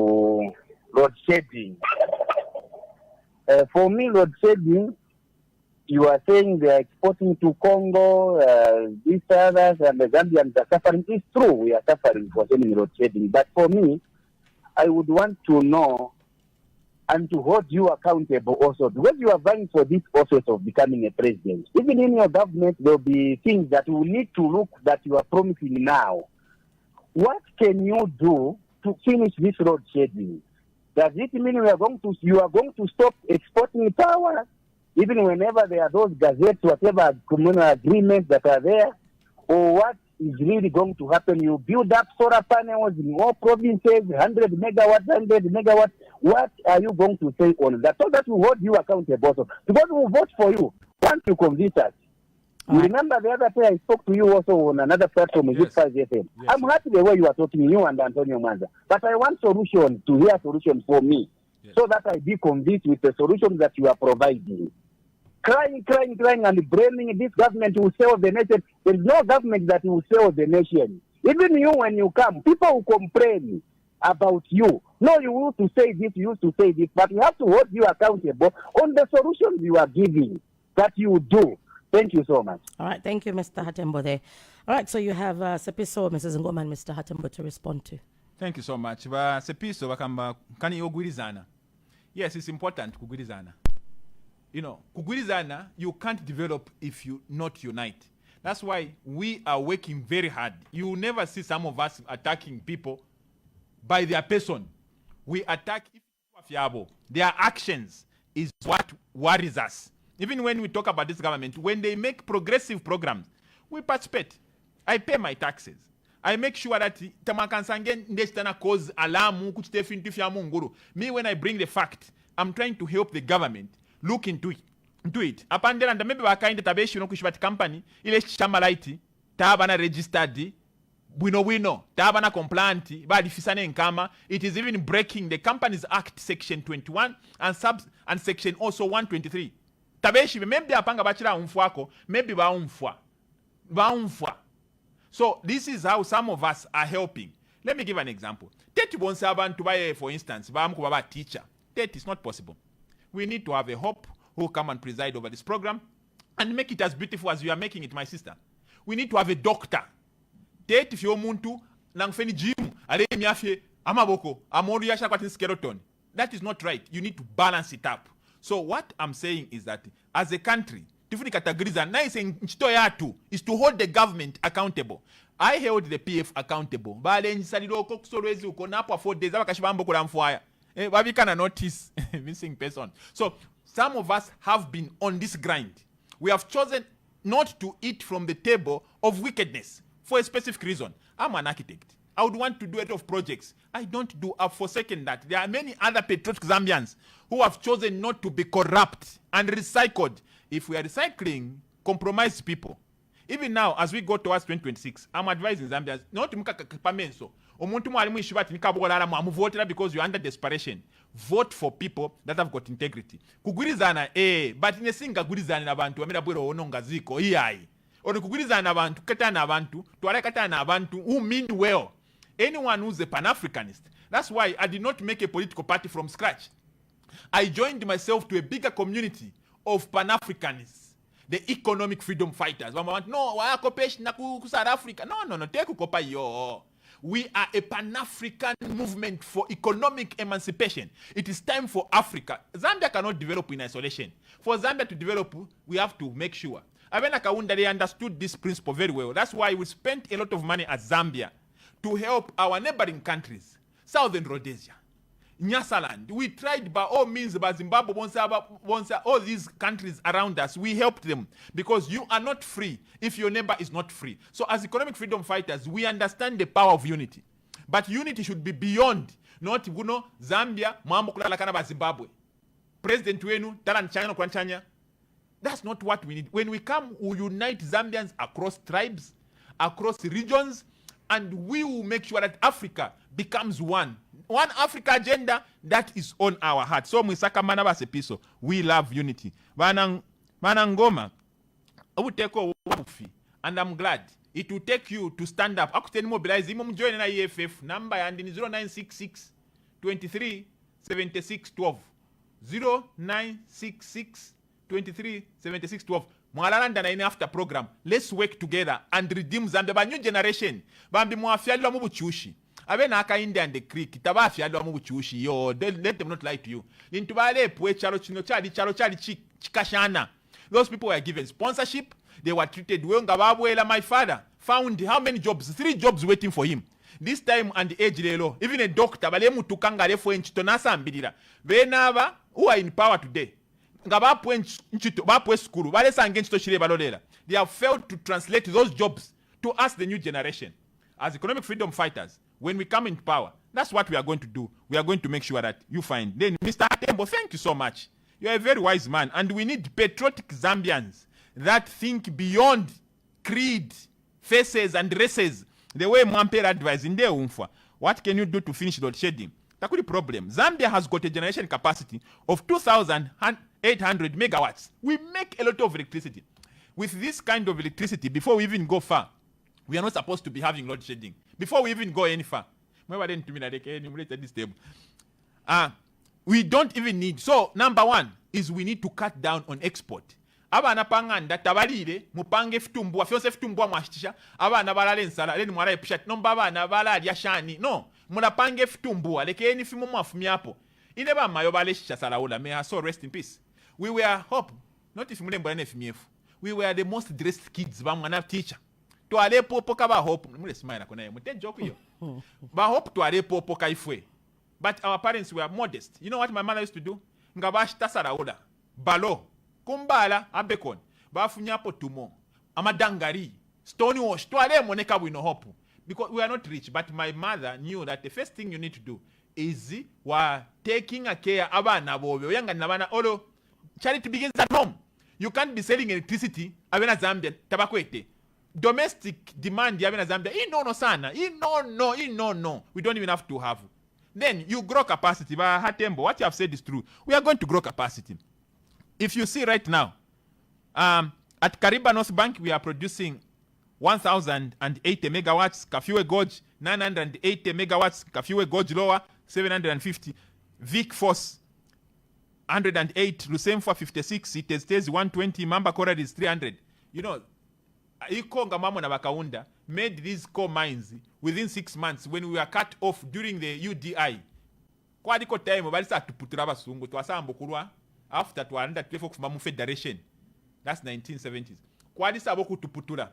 Speaker 6: load shedding. For me, load shedding, you are saying they are exporting to Congo, these others, and the Zambians are suffering. It's true, we are suffering for sending load shedding. But for me, I would want to know and to hold you accountable also, because you are vying for this office of becoming a president. Even in your government, there will be things that you need to look that you are promising now. What can you do to finish this load shedding? Does it mean you are going to stop exporting power, even whenever there are those gazettes, whatever communal agreements that are there? Or what is really going to happen? You build up solar panels in all provinces, 100 megawatts. What are you going to say on that? So that we hold you accountable also. Because we vote for you once you convince us. You remember the other day I spoke to you also on another platform, yes. FM. Yes. I'm happy the way you are talking, you and Antonio Manza. But I want solutions, to hear solutions for me, yes. So that I be convinced with the solutions that you are providing. Crying and blaming this government will save the nation. There is no government that will save the nation. Even you, when you come, people will complain about you. No, you used to say this, but you have to hold you accountable on the solutions you are giving that you do. Thank you so much.
Speaker 2: All right, thank you, Mr. Hatembo there. All right, so you have Sepiso, Mrs. Ngoma, and Mr. Hatembo to respond to.
Speaker 1: Thank you so much. Sepiso, wakamba kani yogurizana. Yes, it's important kugurizana. You know, kugurizana, you can't develop if you not unite. That's why we are working very hard. You will never see some of us attacking people by their person. We attack their actions is what worries us. Even when we talk about this government, when they make progressive programs, we participate. I pay my taxes. I make sure that tamakansangen ndestana cause alamu kuchitefintifya munguru. Me, when I bring the fact, I'm trying to help the government look into it. Apandela and maybe wakainde tabeshi no kushibati company ile chamalaiti tabana registered Wino, tabana compliant, but if nkama, it is even breaking the Companies Act section 21 and section also 123. Tabeshi maybe apanga bachira umfuako, maybe ba umfwa. So this is how some of us are helping. Let me give an example. Teti bonsaban to buy, for instance, baba teacher. That is not possible. We need to have a hope who come and preside over this program and make it as beautiful as you are making it, my sister. We need to have a doctor. Teti fyo muntu nangfeni gym ale miafye amaboko amoru yasha kwatin skeleton. That is not right. You need to balance it up. So what I'm saying is that as a country, different categories are nice and nchito is to hold the government accountable. I held the PF accountable. Bale nsalilo koksolwezi uko napo 4 days abakashibambo kula mfwaya. Babi kana notice missing person. So some of us have been on this grind. We have chosen not to eat from the table of wickedness for a specific reason. I'm an architect. I would want to do a lot of projects. I don't do. I've forsaken that. There are many other patriotic Zambians who have chosen not to be corrupt and recycled. If we are recycling compromised people, even now as we go towards 2026, I'm advising Zambians not to make a pamenso. Because you're under desperation. Vote for people that have got integrity. Kugurizana, but in a single gurizana abantu, amira bwero ononga ziko, iyai. Or kugurizana abantu, katana abantu, tuarekatana abantu, who mean well. Anyone who's a Pan-Africanist. That's why I did not make a political party from scratch. I joined myself to a bigger community of Pan-Africanists. the economic freedom fighters. No, South Africa. No. Take Ukopa yo. We are a Pan-African movement for economic emancipation. It is time for Africa. Zambia cannot develop in isolation. For Zambia to develop, we have to make sure. Abena Kaunda, they understood this principle very well. That's why we spent a lot of money at Zambia to help our neighboring countries, Southern Rhodesia, Nyasaland. We tried by all means, by Zimbabwe, all these countries around us, we helped them because you are not free if your neighbor is not free. So as economic freedom fighters, we understand the power of unity. But unity should be beyond, not Zambia, Mambo Kulala Kanaba Zimbabwe. President Wenu, Talan China, Kwanchanya. That's not what we need. When we come, we unite Zambians across tribes, across regions, and we will make sure that Africa becomes one. One Africa agenda that is on our heart. So Mwisaka Manaba Sepiso, we love unity. Manangoma, I will take over, and I'm glad it will take you to stand up. I could mobilize him, join an EFF number and in 0966 23 76 12. 0966 23 76 12. Mwalalanda na ine after program. Let's work together and redeem Zambia. Ba new generation. Bambi mwafialwa mubuchushi. Abe na aka India and the creek. Taba afialwa mubuchushi. Yo, let them not lie to you. Lintubale pwe chalo chino chali chikashana. Those people were given sponsorship. They were treated well. Ngababwela, my father found how many jobs? 3 jobs waiting for him. This time and the age lelo. Even a doctor. Balemu tukanga lefo enchitonasa ambidira. Venaba who are in power today. They have failed to translate those jobs to us, the new generation. As economic freedom fighters, when we come in power, that's what we are going to do. We are going to make sure that you find. Then, Mr. Atembo, thank you so much. You are a very wise man, and we need patriotic Zambians that think beyond creed, faces, and races. The way Mwampere advised in their umfa. What can you do to finish load shedding? That's the problem. Zambia has got a generation capacity of 2,800 megawatts. We make a lot of electricity. With this kind of electricity, before we even go far, we are not supposed to be having load shedding. Before we even go any far. We don't even need. So, number one is we need to cut down on export. Abana panganda tabalire mupange fitumbua fyonse fitumbua mwashitisha abana balale nsala leni mwala epishat no baba bala ya shani no munapange fitumbua lekeni fimu mwafumi hapo ine ba mayo bale shisha sala ula may her soul rest in peace. We were hope not if mulembo na FMF. We were the most dressed kids ba mwana teacher to ale popo ka ba hope mule smile kona yo mute joke yo ba hope to ale popo ka ifwe. But our parents were modest. You know what my mother used to do? Ngabashita sala ula balo kumbala abekon bafunyapo tumo amadangari stony wash twale moneka we no hope because we are not rich. But my mother knew that the first thing you need to do is taking a care abana bobe yanga nabana olo charity begins at home. You can't be selling electricity abena Zambia tabakwete domestic demand abena Zambia no sana no we don't even have to have. Then you grow capacity. Ba Hatembo, what you have said is true. We are going to grow capacity. If you see right now, at Kariba North Bank, we are producing 1,080 megawatts, Kafiwe Gorge, 980 megawatts, Kafiwe Gorge Lower, 750, Vic Force, 108, Lusemfa 56, it stays 120, Mamba Corridor is 300. You know, Ikonga Mamo na Bakaunda made these coal mines within 6 months when we were cut off during the UDI. Kwa diko time, balisa tuputura basungu, tuwasa ambukurwa, after tuwaanda tulefo kufumamu federation. That's 1970s. Kwa disa aboku tuputura.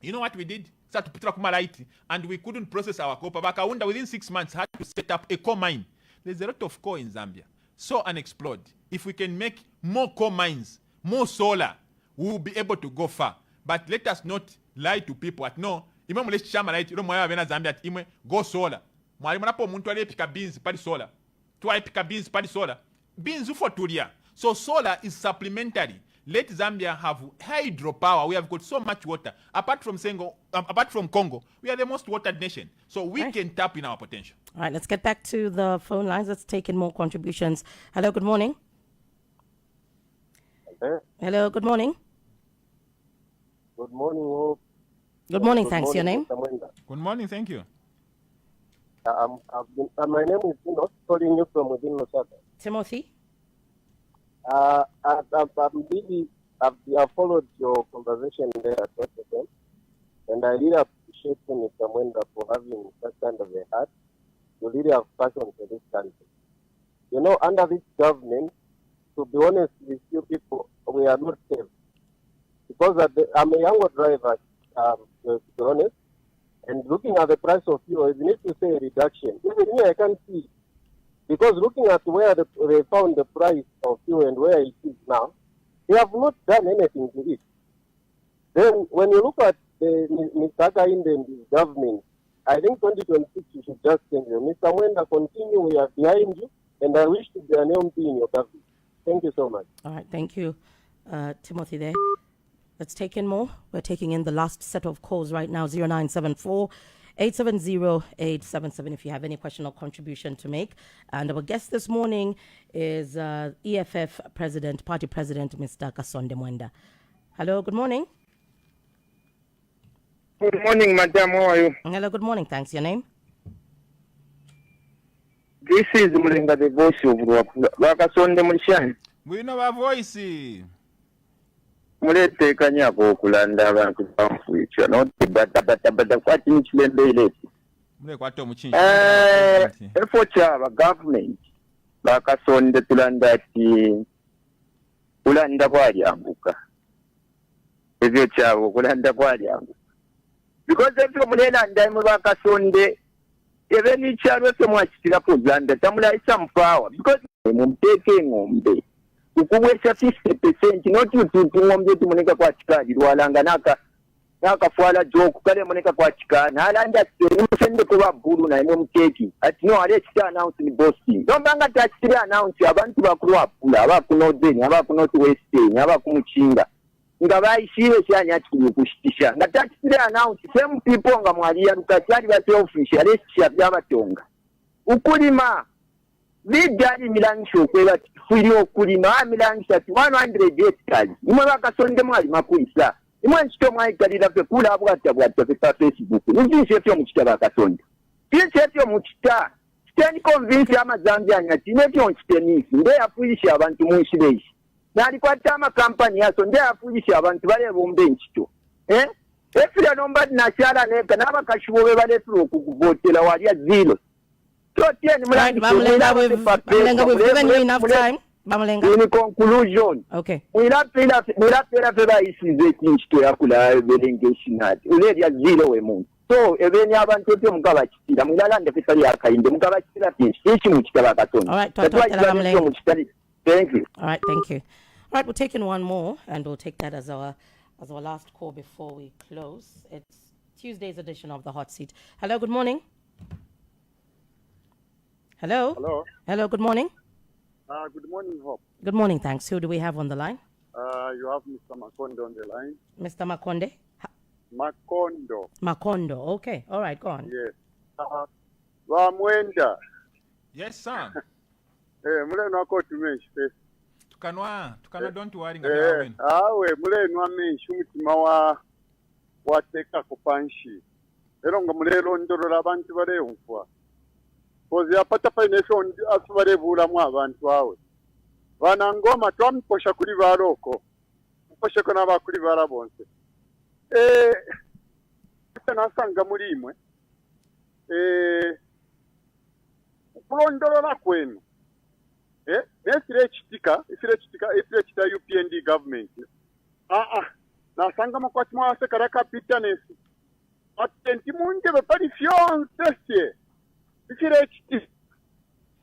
Speaker 1: You know what we did? Sa tuputura kumalaiti, and we couldn't process our copper. Bakaunda within 6 months had to set up a coal mine. There's a lot of coal in Zambia. So unexplored. If we can make more coal mines, more solar, we will be able to go far. But let us not lie to people at no. Imwe mule chama light, ilo mwaya wena Zambia at imwe go solar. Mwalimu napo muntu wale pika beans pali solar. Tuwa pika beans pali solar. Beans ufo tulia. So solar is supplementary. Let Zambia have hydropower. We have got so much water. Apart from Congo, we are the most watered nation. So we can tap in our potential.
Speaker 2: All right, let's get back to the phone lines. Let's take in more contributions. Hello, good morning. Hello, good morning.
Speaker 7: Good morning, all.
Speaker 2: Good morning, thanks. Your name?
Speaker 1: Good morning, thank you.
Speaker 7: My name is Timothy, calling you from within Lusaka.
Speaker 2: Timothy?
Speaker 7: I'm really I've followed your conversation there at FM, and I really appreciate you, Mr. Mwenda, for having that kind of a heart. You really have passion for this country. You know, under this government, to be honest with you people, we are not safe. Because I'm a younger driver, to be honest, and looking at the price of fuel, you need to say a reduction. Even me, I can't see. Because looking at where they found the price of fuel and where it is now, they have not done anything to it. Then, when you look at Mr. Akainde and his government, I think 2026 you should just change you. Mr. Mwenda, continue. We are behind you, and I wish to be an MP in your government. Thank you so much.
Speaker 2: All right, thank you, Timothy there. Let's take in more. We're taking in the last set of calls right now, 0974 870 877 if you have any question or contribution to make. And our guest this morning is EFF President, Party President, Mr. Kasonde Mwenda. Hello, good morning.
Speaker 8: Good morning, madam. How are you?
Speaker 2: Hello, good morning. Thanks. Your name?
Speaker 8: This is Mwenda, the voice of Kasonde Mwenda.
Speaker 1: We know our voice.
Speaker 8: Mulete kanyako okulanda abantu bamfuicha notibata kwati nchilembe ileti effort ya government bakasonde tulanda ati kulanda kwalyanguka ebyo kyabo kulanda kwalyanguka because efyo mulelanda mu bakasonde ebeni kyalo fyo mwakitira kuzanda tamulaisa mpawa because mumteke ngombe ukubwesa 50% not you ngombe tumuneka kwa chikadi lwalanga naka fuala joke kale muneka kwa chikadi nalanda sende kuba bulu na imo mteki ati no ale chita announce ni bossing nombanga tachiri announce abantu bakuru apula abakunodeni abakunoti western abakumuchinga nga bayishire cyanya kiri kushitisha nga tachiri announce same people nga mwali ya lukachari ba official lesha byabatonga ukulima Vidali milangisho kweba fili okulima milangisha 100 hectares imwe bakasonde mwali makuisa imwe nchito mwayikalira pe kula abwata pe Facebook nzinse fyo mukita bakasonde nzinse fyo mukita steni convince ama Zambia nyati nebyo nchitenisi nde yafuisha abantu munshibeshi nali kwata ama company yaso nde yafuisha abantu bale bombe nchito efira nomba nashala neka nabakashubobe bale tulo kukuvotela walia zero.
Speaker 2: Right, Bamalenga, we've given you enough time. Bamalenga.
Speaker 8: In conclusion,
Speaker 2: okay.
Speaker 8: Mira pera isize kinchito yakula belengation uleria zero we mungu. So ebeni abantu pyo mukabachitira mulalande pesali akainde mukabachitira kinchi mukitaba katonda.
Speaker 2: All right,
Speaker 8: thank you.
Speaker 2: All right, thank you. All right, we're taking one more and we'll take that as our last call before we close. It's Tuesday's edition of the Hot Seat. Hello, good morning. Hello.
Speaker 7: Hello.
Speaker 2: Hello, good morning.
Speaker 7: Good morning, Hope.
Speaker 2: Good morning, thanks. Who do we have on the line?
Speaker 7: You have Mr. Makonde on the line.
Speaker 2: Mr. Makonde?
Speaker 7: Makondo.
Speaker 2: Okay. All right, go on.
Speaker 7: Yes. Mwenda.
Speaker 1: Yes, sir.
Speaker 7: Muleno wako tumeshpe.
Speaker 1: Tukanwa, don't worry.
Speaker 7: Muleno amenshi umutima wateka kupanshi. Nga mulelo ndorola abantu barehumfwa. Kozi yapata financial asubare bulamu abantu awe. Bana ngoma twamposha kuri baroko. Mposha ko nabakuri barabonse. Nasanga muri imwe. Kulondolola kwenu. Nesire chitika UPND government. Nasanga makwati mwase karaka pitanesi. Atenti munje bepali fyonse. Ikirechiti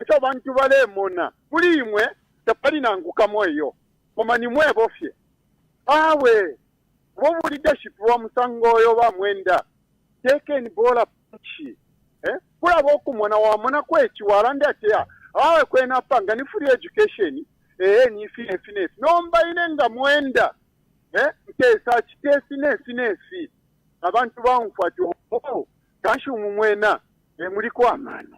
Speaker 7: icyo bantu balemona kuri imwe tapari nanguka moyo komani mwe bofye awe bo muri leadership wa musangoyo ba Mwenda teken bola puchi kula bokumona wa mona kwechi warande atia awe kwena panga ni free education ni finesse nomba inenga Mwenda ntesa chitesi abantu bamfati kashu mumwena muri kwa amani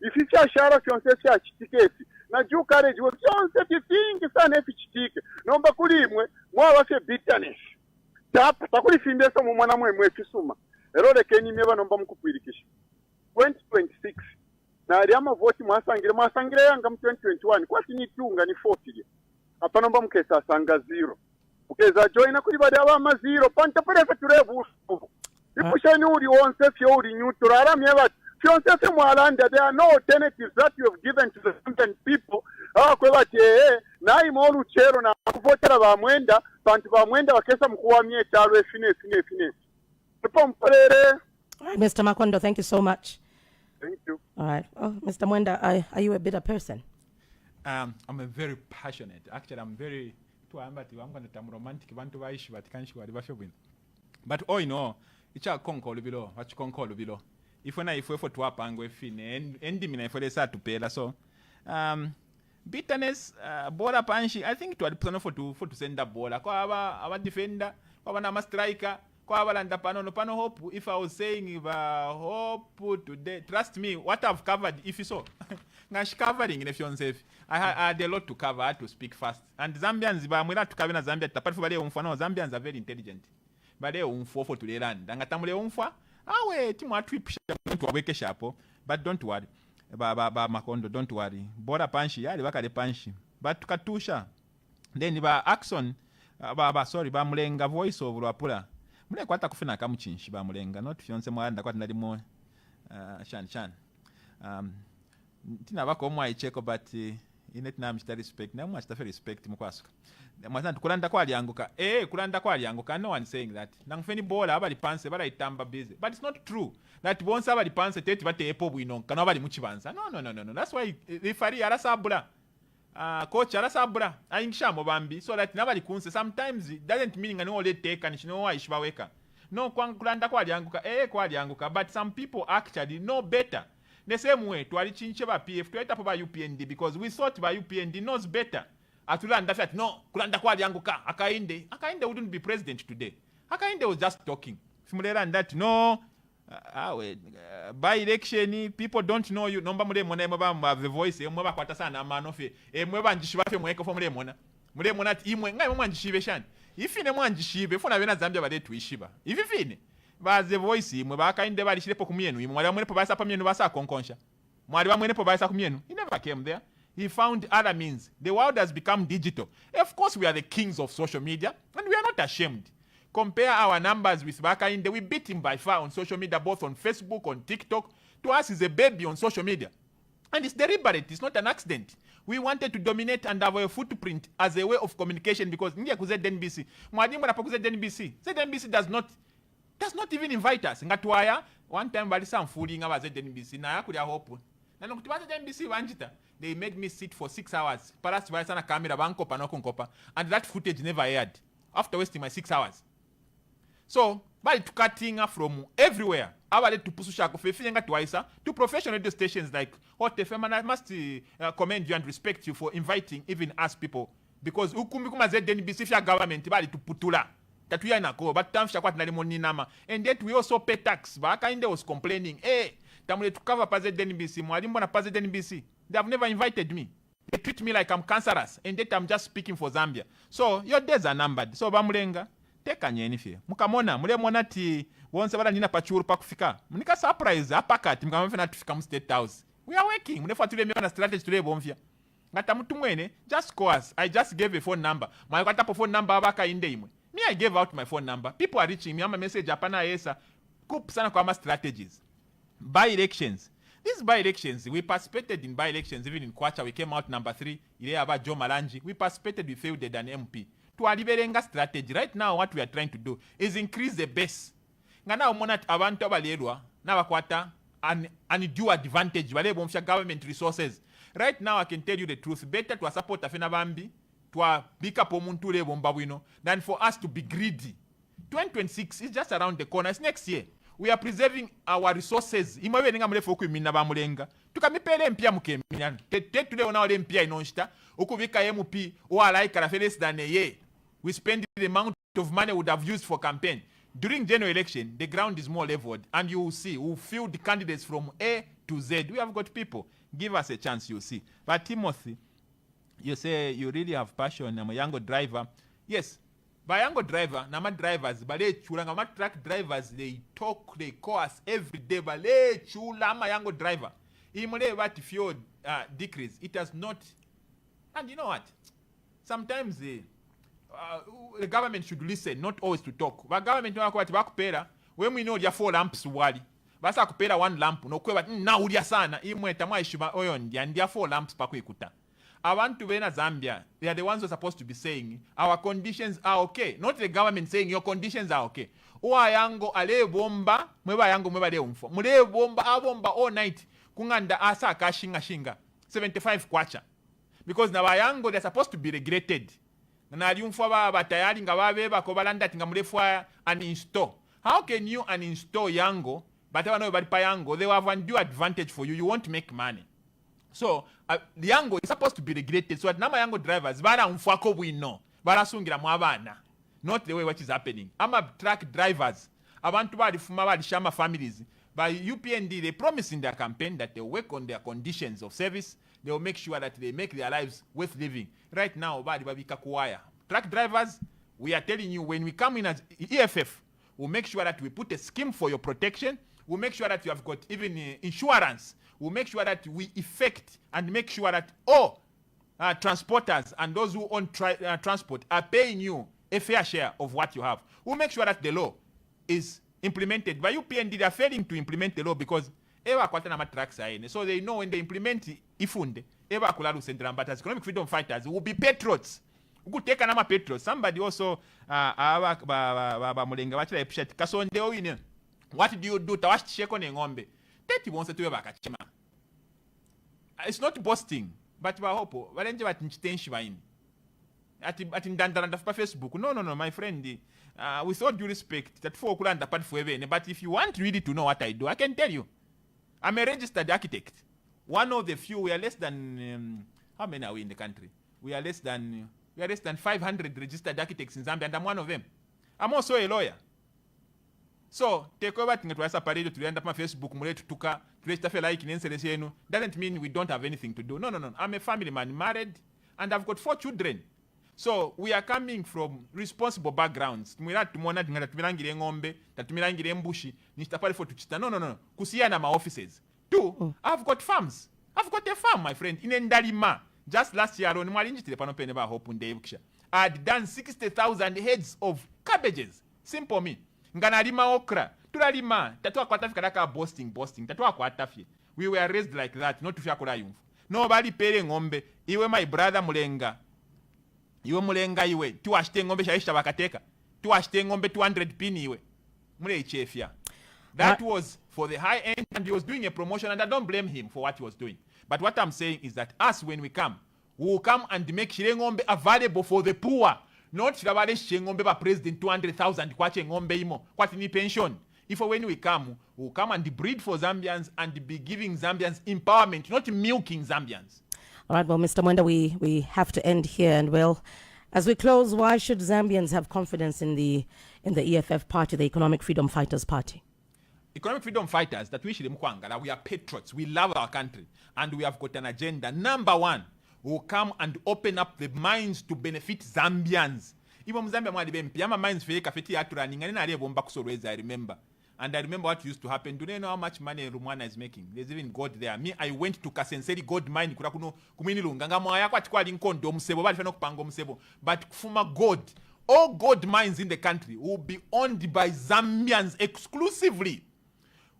Speaker 7: ifisha shara fyonse sya chitiketi na juu courage we fyonse fifingi sana efichitike nomba kulimwe mwa fe bitterness tapa takuli findesa mu mwana mwe kisuma ero lekeni meba nomba mukupirikisha 2026 na ali ama vote mwasangire yanga mu 2021 kwati ni tunga ni 40 apa nomba mukesa sanga 0 ukeza joina kuri bari abamaziro panta prefe turebu ipusheni uri onse fyo uri neutral aramye bati fyonse fe mwalanda there are no alternatives that you have given to the Zambian people kwe bati nayi mo luchero na kuvotera ba Mwenda bantu ba Mwenda bakesa mkuwamye chalo efine tupo mpolere.
Speaker 2: All right, Mr. Makondo, thank you so much.
Speaker 7: Thank you.
Speaker 2: All right. Oh, Mr. Mwenda, are you a bitter person?
Speaker 1: I'm a very passionate. Actually, I'm very I'm going to romantic bantu baishi but kanshi wali bafyo bwino. But all in all, icha konkolo bilo, wachi konkolo bilo. Ifona ifwe fo twapangwe fine endi mina ifwe lesa tupela so bitterness bola panshi I think it was plan for to send the bola kwa aba defender kwa na striker kwa abalanda pano hope if I was saying if hope today trust me what I've covered if you saw ngash covering if you safe I had a lot to cover. I had to speak fast and Zambians ba mwela tukabe na Zambia tapati bale umfano Zambians are very intelligent bale umfo for to the land ngatamule umfa awe timu atwipisha mtu waweke shapo but don't worry ba Makondo don't worry bora panshi yali bakale panshi but tukatusha then ba Axon ba mulenga voice over wapula mule kwata kufina kamuchinshi ba mulenga not fyonse mwanda kwata ndalimo shan tina bako mwa icheko but inet na msta respect na mwa stafe respect mukwasuka mwazana kulanda kwa alianguka kulanda kwa alianguka no one saying that nangfeni bola abali panse bala itamba busy but it's not true that once abali panse tete bate epo bwino kana abali muchibanza no that's why referee arasabula coach arasabula ayingisha mo bambi so that nabali kunse sometimes it doesn't mean ngani ole take and shino wa ishbaweka no kulanda kwa alianguka kwa alianguka but some people actually know better. The same way, to alichinche ba PF, to etapo ba UPND, because we thought ba UPND knows better. Atulanda fat, no, kulanda kwa lianguka, Akainde wouldn't be president today. Akainde was just talking. Fimulera and that, no, by election, people don't know you. Nomba mule mona mweba the voice, mweba kwa tasana manofe, mweba njishibafe mweko for mule mona. Mule mona imwe, ngai mwa njishibe shan. Ifine mwa njishibe, funa wena Zambia bade tuishiba. Ifine. Ba the voice mwe bakainde bali shirepo kumyenu mwali bamwene po basa pamyenu basa konkonsha mwali bamwene po basa kumyenu he never came there. He found other means. The world has become digital. Of course we are the kings of social media and we are not ashamed. Compare our numbers with Bakainde. We beat him by far on social media, both on Facebook, on TikTok. To us he's a baby on social media and it's deliberate. It's not an accident. We wanted to dominate and have a footprint as a way of communication because ndia ku ZNBC mwadimu na pakuze ZNBC does not even invite us. Ngatwaya one time bali some fooling about ZNBC na yakuli hope. Na nokutibaza ZNBC wanjita. They made me sit for 6 hours. Paras bali sana camera banko panoko and that footage never aired after wasting my 6 hours. So, bali tukatinga from everywhere. Abale tupususha kufefinya twice to professional radio stations like Hot FM, and I must commend you and respect you for inviting even us people because ukumi kuma ZNBC fya government bali tuputula. That we are not go, but tamsha kwat nalimoni nama. And yet we also pay tax. Bakainde was complaining, tamule to cover ZNBC, mwalimbo na ZNBC. They have never invited me. They treat me like I'm cancerous, and yet I'm just speaking for Zambia. So your days are numbered. So bamulenga, take a nyenifie. Mukamona, mule ti wonse wala nina pachuru pakufika. Munika surprise apakati mukamafena tufika State House. We are working. Munefa tule miwa na strategy tule bomfia. Ngata mtu mwene, just call us. I just gave a phone number. Mwa kata po phone number abaka inde imwe. Me, I gave out my phone number. People are reaching me. I'm a message. Japana esa. Kup sana kwa strategies. By-elections. These by-elections, we participated in by-elections. Even in Kwacha, we came out number 3. Ile aba Joe Malanji. We participated. We failed an MP. To aliberenga strategy. Right now, what we are trying to do is increase the base. Ngana umonat abantu abalelwa na wakwata an due advantage. Wale bomfia government resources. Right now, I can tell you the truth. Better to support afena bambi. Than for us to be greedy. 2026 is just around the corner. It's next year. We are preserving our resources. Imwe nga mule foku minna ba mulenga. Tukamipele mpia mukemina. Today ona ole mpia inonshita. Ukubika MP o alai less than a year. We spend the amount of money we would have used for campaign. During general election, the ground is more leveled and you will see, we'll field the candidates from A to Z. We have got people. Give us a chance, you'll see. But Timothy, you say you really have passion. I'm a young driver. Yes, by young driver, nama drivers, but they chulanga ma truck drivers, they talk, they call us every day, but they chula ma young driver. Imole what fuel decrease, it has not. And you know what? Sometimes the government should listen, not always to talk. But government bakupera when we know there are 4 lamps wali. Basa kupera 1 lamp no kweba na ulia sana imweta mwaishuba oyo ndia 4 lamps pakwikuta. Abantu bena Zambia, they are the ones who are supposed to be saying our conditions are okay, not the government saying your conditions are okay. Uwa yango ale bomba mweba yango mweba de umfo mule bomba abomba all night kunganda asa kashinga shinga 75 kwacha, because na bayango they're supposed to be regulated na aliumfo ba tayari nga babeba ko balanda tinga mulefwa uninstall. How can you uninstall yango but no bali pa yango? They have undue advantage for you. You won't make money. So the yango is supposed to be regulated so that nama yango drivers bara umfako bwino bara sungira mwabana, not the way what is happening. Ama truck drivers abantu bali fuma bali shama families by UPND, they promise in their campaign that they work on their conditions of service. They will make sure that they make their lives worth living. Right now bali babika kuwaya truck drivers, we are telling you when we come in as EFF, we'll make sure that we put a scheme for your protection. We'll make sure that you have got even insurance. We'll make sure that we effect and make sure that all transporters and those who own transport are paying you a fair share of what you have. We'll make sure that the law is implemented. By UPND, they are failing to implement the law because so they know when they implement ifunde, economic freedom fighters will be patriots. We could take another patriots. Somebody also Kasonde, what do you do? It's not boasting, but Facebook. No, my friend. With all due respect, that for but if you want really to know what I do, I can tell you. I'm a registered architect. One of the few. We are less than how many are we in the country? We are less than 500 registered architects in Zambia, and I'm one of them. I'm also a lawyer. So take over to end up on Facebook. Doesn't mean we don't have anything to do. No. I'm a family man, married, and I've got 4 children. So we are coming from responsible backgrounds. No. Kusiana my offices. 2, I've got farms. I've got a farm, my friend, in Ndalima. Just last year, I had done 60,000 heads of cabbages. Simple me. Nganalima okra. Tulalima. Tatua kwatafika boasting. Tatua kwatafie. We were raised like that, not to fiakura yumfu. Nobody pere ngombe. Iwe my brother mulenga. Iwe mulenga iwe. Tuashite ngombe shaisha wakateka. Tuashite ngombe 200 pini iwe. Mule ichefia. That was for the high end, and he was doing a promotion, and I don't blame him for what he was doing. But what I'm saying is that us, when we come, we will come and make Shirengombe available for the poor. Not Shirabale Shirengombe by President 200,000 kwache ngombe imo, kwati ni pension. If when we come, we'll come and breed for Zambians and be giving Zambians empowerment, not milking Zambians.
Speaker 2: All right, well, Mr. Mwenda, we have to end here. And well, as we close, why should Zambians have confidence in the EFF party, the Economic Freedom Fighters Party?
Speaker 1: Economic freedom fighters, that we are patriots, we love our country, and we have got an agenda. Number 1, we'll come and open up the minds to benefit Zambians. Even Zambia minds I remember. And I remember what used to happen. Do they know how much money Rumwana is making? There's even gold there. Me, I went to Kasonde gold mine. But Fuma gold, all gold mines in the country will be owned by Zambians exclusively.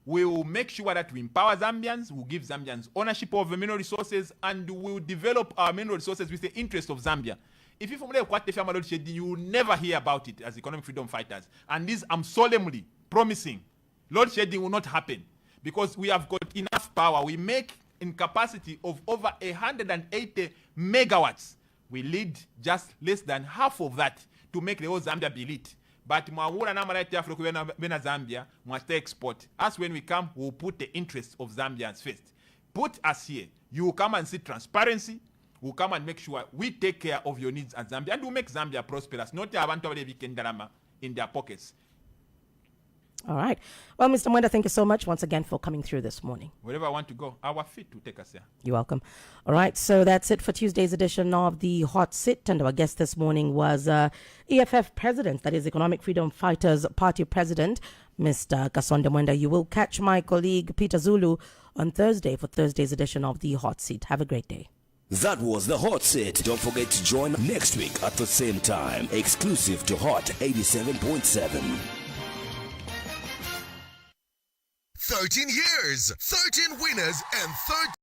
Speaker 1: We will make sure that we empower Zambians, we'll give Zambians ownership of the mineral resources, and we will develop our mineral resources with the interest of Zambia. If you will never hear about it as economic freedom fighters. And this I'm solemnly promising. Load shedding will not happen because we have got enough power. We make in capacity of over 180 megawatts. We lead just less than half of that to make the whole Zambia be lit. But Zambia must export. As when we come, we'll put the interests of Zambians first. Put us here. You will come and see transparency. We'll come and make sure we take care of your needs as Zambia. And we'll make Zambia prosperous. Not in their pockets.
Speaker 2: All right. Well, Mr. Mwenda, thank you so much once again for coming through this morning.
Speaker 1: Wherever I want to go, our feet to take us there.
Speaker 2: You're welcome. All right. So that's it for Tuesday's edition of the Hot Sit. And our guest this morning was EFF President, that is Economic Freedom Fighters Party President, Mr. Kasonde Mwenda. You will catch my colleague Peter Zulu on Thursday for Thursday's edition of the Hot Seat. Have a great day.
Speaker 3: That was the Hot Seat. Don't forget to join next week at the same time. Exclusive to Hot 87.7.
Speaker 9: 13 years, 13 winners, and 13